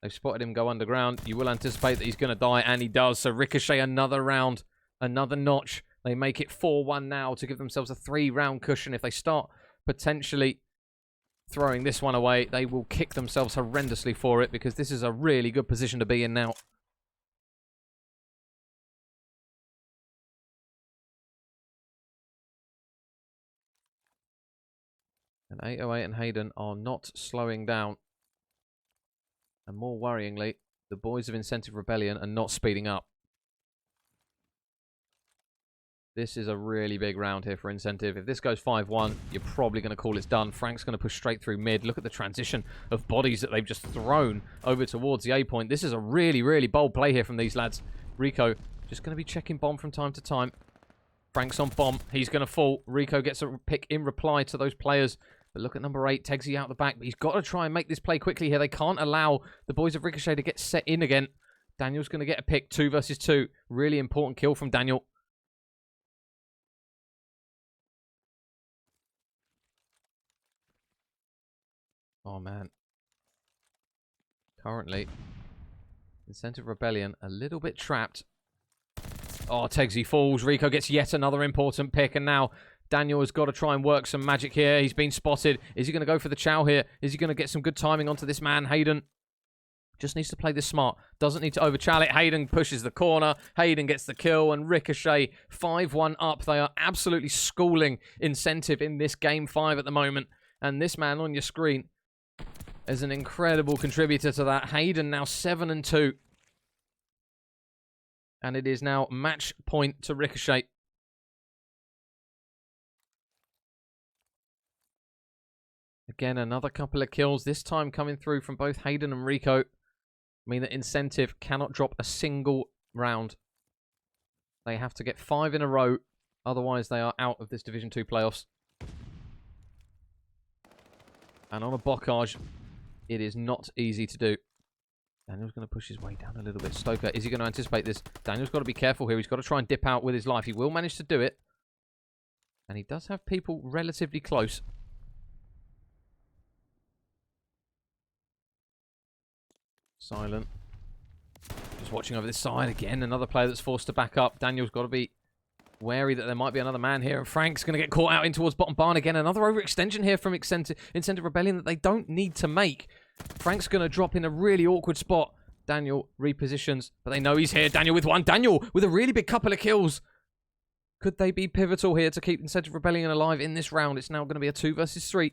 They've spotted him go underground. You will anticipate that he's going to die, and he does. So Ricochet, another round, another notch. They make it 4-1 now to give themselves a 3-round cushion. If they start potentially throwing this one away, they will kick themselves horrendously for it, because this is a really good position to be in now. And 808 and Hayden are not slowing down. And more worryingly, the boys of Incentive Rebellion are not speeding up. This is a really big round here for Incentive. If this goes 5-1, you're probably going to call it's done. Frank's going to push straight through mid. Look at the transition of bodies that they've just thrown over towards the A point. This is a really, really bold play here from these lads. Rico just going to be checking bomb from time to time. Frank's on bomb. He's going to fall. Rico gets a pick in reply to those players. But look at number 8, Tegsy out the back. But he's got to try and make this play quickly here. They can't allow the boys of Ricochet to get set in again. Daniel's going to get a pick, 2 versus 2. Really important kill from Daniel. Oh, man. Currently, Incentive Rebellion a little bit trapped. Oh, Tegsy falls. Rico gets yet another important pick. And now Daniel has got to try and work some magic here. He's been spotted. Is he going to go for the chow here? Is he going to get some good timing onto this man? Hayden just needs to play this smart. Doesn't need to overchow it. Hayden pushes the corner. Hayden gets the kill. And Ricochet 5-1 up. They are absolutely schooling Incentive in this game 5 at the moment. And this man on your screen is an incredible contributor to that. Hayden now 7-2. And it is now match point to Ricochet. Again, another couple of kills. This time coming through from both Hayden and Rico. I mean that Incentive cannot drop a single round. They have to get 5 in a row. Otherwise, they are out of this Division 2 playoffs. And on a blockage, it is not easy to do. Daniel's going to push his way down a little bit. Stoker, is he going to anticipate this? Daniel's got to be careful here. He's got to try and dip out with his life. He will manage to do it. And he does have people relatively close. Silent. Just watching over this side again. Another player that's forced to back up. Daniel's got to be wary that there might be another man here. And Frank's going to get caught out in towards bottom barn again. Another overextension here from Incentive Rebellion that they don't need to make. Frank's going to drop in a really awkward spot. Daniel repositions, but they know he's here. Daniel with one. Daniel with a really big couple of kills. Could they be pivotal here to keep Incentive Rebellion alive in this round? It's now going to be a 2 versus 3.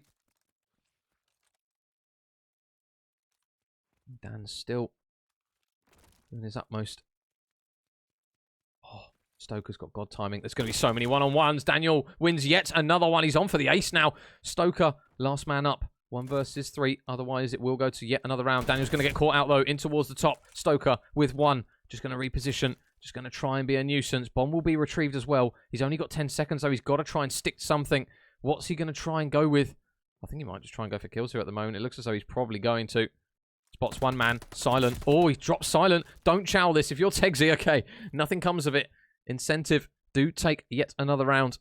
Dan's still doing his utmost. Oh, Stoker's got God timing. There's going to be so many one-on-ones. Daniel wins yet another one. He's on for the ace now. Stoker, last man up. 1 versus 3. Otherwise, it will go to yet another round. Daniel's going to get caught out, though, in towards the top. Stoker with 1. Just going to reposition. Just going to try and be a nuisance. Bomb will be retrieved as well. He's only got 10 seconds, though. He's got to try and stick to something. What's he going to try and go with? I think he might just try and go for kills here at the moment. It looks as though he's probably going to. Spots one man. Silent. Oh, he drops Silent. Don't chow this. If you're Tegsy, okay. Nothing comes of it. Incentive do take yet another round.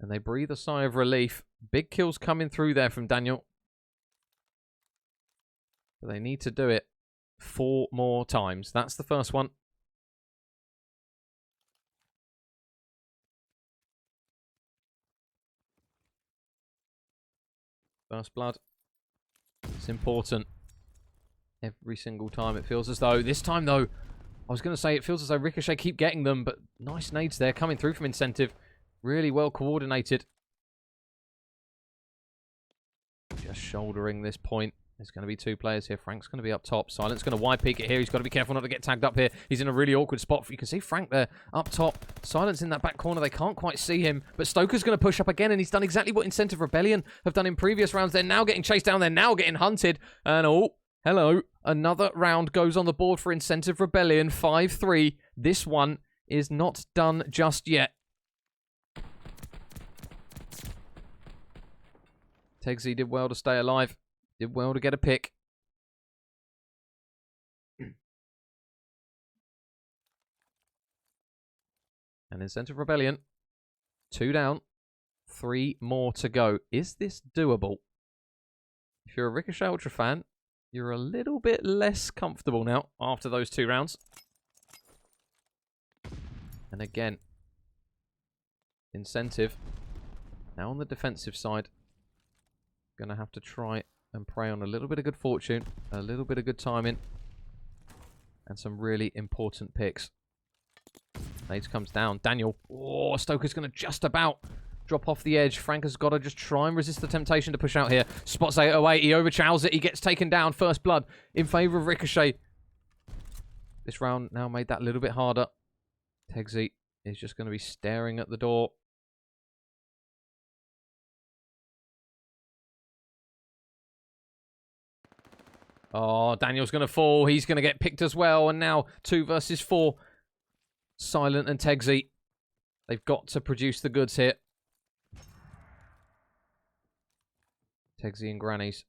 And they breathe a sigh of relief. Big kills coming through there from Daniel. But they need to do it 4 more times. That's the first one. First blood. It's important. Every single time it feels as though... This time, though, I was going to say it feels as though Ricochet keep getting them, but nice nades there coming through from Incentive. Really well coordinated. Just shouldering this point. There's going to be 2 players here. Frank's going to be up top. Silent's going to wide peek it here. He's got to be careful not to get tagged up here. He's in a really awkward spot. You can see Frank there up top. Silent's in that back corner. They can't quite see him. But Stoker's going to push up again, and he's done exactly what Incentive Rebellion have done in previous rounds. They're now getting chased down. They're now getting hunted. And oh, hello. Another round goes on the board for Incentive Rebellion. 5-3. This one is not done just yet. Tegsy did well to stay alive. Did well to get a pick. And Incentive Rebellion. 2 down. 3 more to go. Is this doable? If you're a Ricochet Ultra fan, you're a little bit less comfortable now after those 2 rounds. And again, Incentive now on the defensive side. Going to have to try and prey on a little bit of good fortune, a little bit of good timing, and some really important picks. Nades comes down. Daniel. Oh, Stoker's going to just about drop off the edge. Frank has got to just try and resist the temptation to push out here. Spots 808. He overchows it. He gets taken down. First blood in favor of Ricochet. This round now made that a little bit harder. Tegsy is just going to be staring at the door. Oh, Daniel's going to fall. He's going to get picked as well. And now 2 versus 4. Silent and Tegsy. They've got to produce the goods here. Tegsy and Grannies.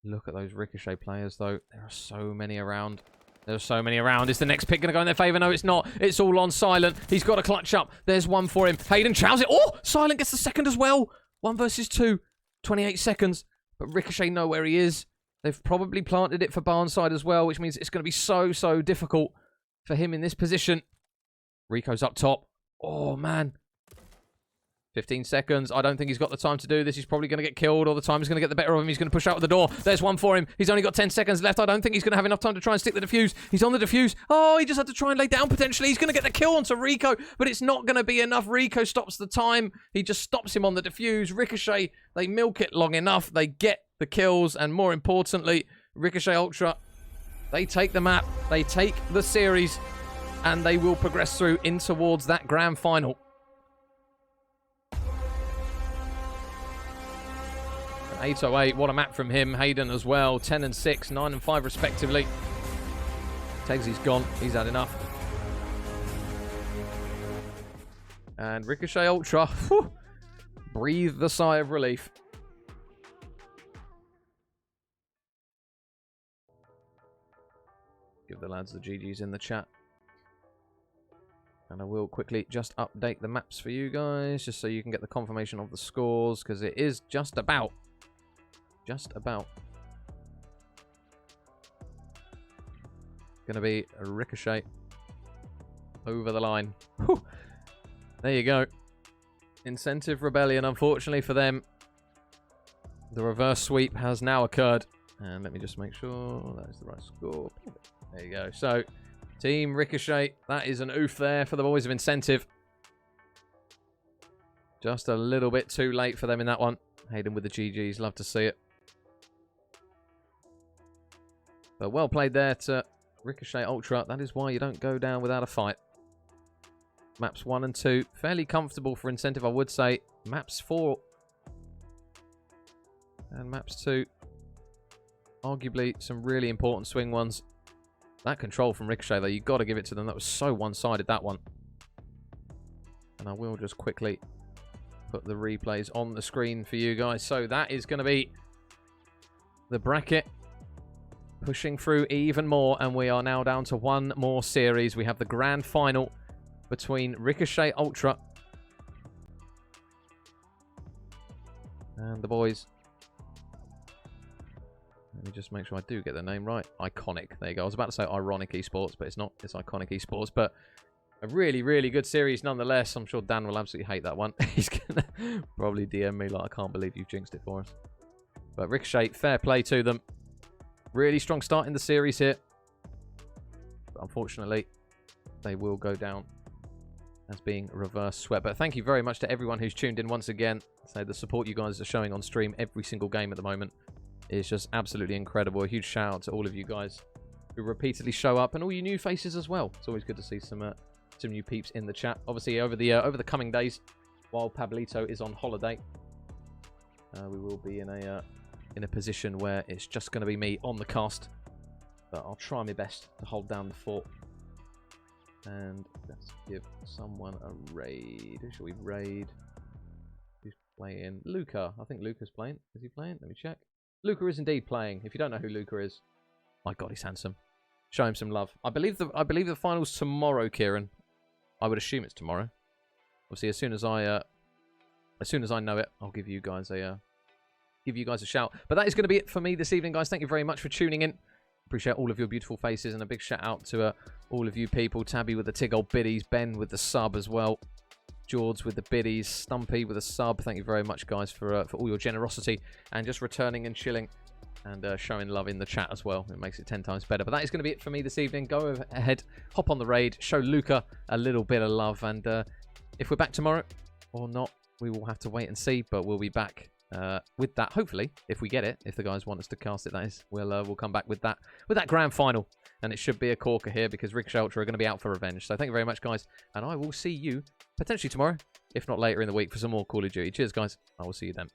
Look at those Ricochet players, though. There are so many around. There's so many around. Is the next pick going to go in their favour? No, it's not. It's all on Silent. He's got to clutch up. There's one for him. Hayden chows it. Oh, Silent gets the second as well. 1 versus 2. 28 seconds. But Ricochet know where he is. They've probably planted it for Barnside as well, which means it's going to be so difficult for him in this position. Rico's up top. Oh, man. 15 seconds. I don't think he's got the time to do this. He's probably going to get killed, or the time is going to get the better of him. He's going to push out the door. There's one for him. He's only got 10 seconds left. I don't think he's going to have enough time to try and stick the defuse. He's on the defuse. Oh, he just had to try and lay down potentially. He's going to get the kill onto Rico, but it's not going to be enough. Rico stops the time. He just stops him on the defuse. Ricochet, they milk it long enough. They get the kills, and more importantly, Ricochet Ultra, they take the map, they take the series, and they will progress through in towards that grand final. And 808, what a map from him. Hayden as well, 10 and 6, 9 and 5 respectively. Tegsy's gone, he's had enough. And Ricochet Ultra. Whew, breathe the sigh of relief. Give the lads the GGs in the chat. And I will quickly just update the maps for you guys, just so you can get the confirmation of the scores, because it is just about. Going to be a Ricochet over the line. Whew. There you go. Incentive Rebellion, unfortunately for them. The reverse sweep has now occurred. And let me just make sure that is the right score. There you go. So, Team Ricochet, that is an oof there for the boys of Incentive. Just a little bit too late for them in that one. Hayden with the GGs, love to see it. But well played there to Ricochet Ultra. That is why you don't go down without a fight. Maps 1 and 2, fairly comfortable for Incentive, I would say. Maps 4 and Maps 2, arguably some really important swing ones. That control from Ricochet, though, you've got to give it to them. That was so one-sided, that one. And I will just quickly put the replays on the screen for you guys. So that is going to be the bracket. Pushing through even more, and we are now down to one more series. We have the grand final between Ricochet Ultra and the boys. Let me just make sure I do get the name right. Iconic. There you go. I was about to say Ironic Esports, but it's not. It's Iconic Esports. But a really, really good series nonetheless. I'm sure Dan will absolutely hate that one. He's going to probably DM me like, I can't believe you've jinxed it for us. But Ricochet, fair play to them. Really strong start in the series here. But unfortunately, they will go down as being reverse swept. But thank you very much to everyone who's tuned in once again. So the support you guys are showing on stream every single game at the moment is just absolutely incredible. A huge shout out to all of you guys who repeatedly show up, and all you new faces as well. It's always good to see some new peeps in the chat. Obviously, over the coming days, while Pablito is on holiday, we will be in a position where it's just going to be me on the cast. But I'll try my best to hold down the fort. And let's give someone a raid. Who should we raid? Who's playing? Luca. I think Luca's playing. Is he playing? Let me check. Luca is indeed playing. If you don't know who Luca is, my God, he's handsome. Show him some love. I believe the final's tomorrow, Kieran. I would assume it's tomorrow. Obviously, as soon as I know it, I'll give you guys a shout. But that is going to be it for me this evening, guys. Thank you very much for tuning in. Appreciate all of your beautiful faces, and a big shout out to all of you people. Tabby with the tig old biddies, Ben with the sub as well, George with the biddies, Stumpy with a sub. Thank you very much, guys, for all your generosity and just returning and chilling and showing love in the chat as well. It makes it 10 times better. But that is going to be it for me this evening. Go ahead, hop on the raid, show Luca a little bit of love, and if we're back tomorrow or not, we will have to wait and see. But we'll be back with that, hopefully, if we get it, if the guys want us to cast it, that is, we'll come back with that grand final, and it should be a corker here because Ricochet Ultra are going to be out for revenge. So thank you very much, guys, and I will see you potentially tomorrow, if not later in the week, for some more Call of Duty. Cheers, guys. I will see you then.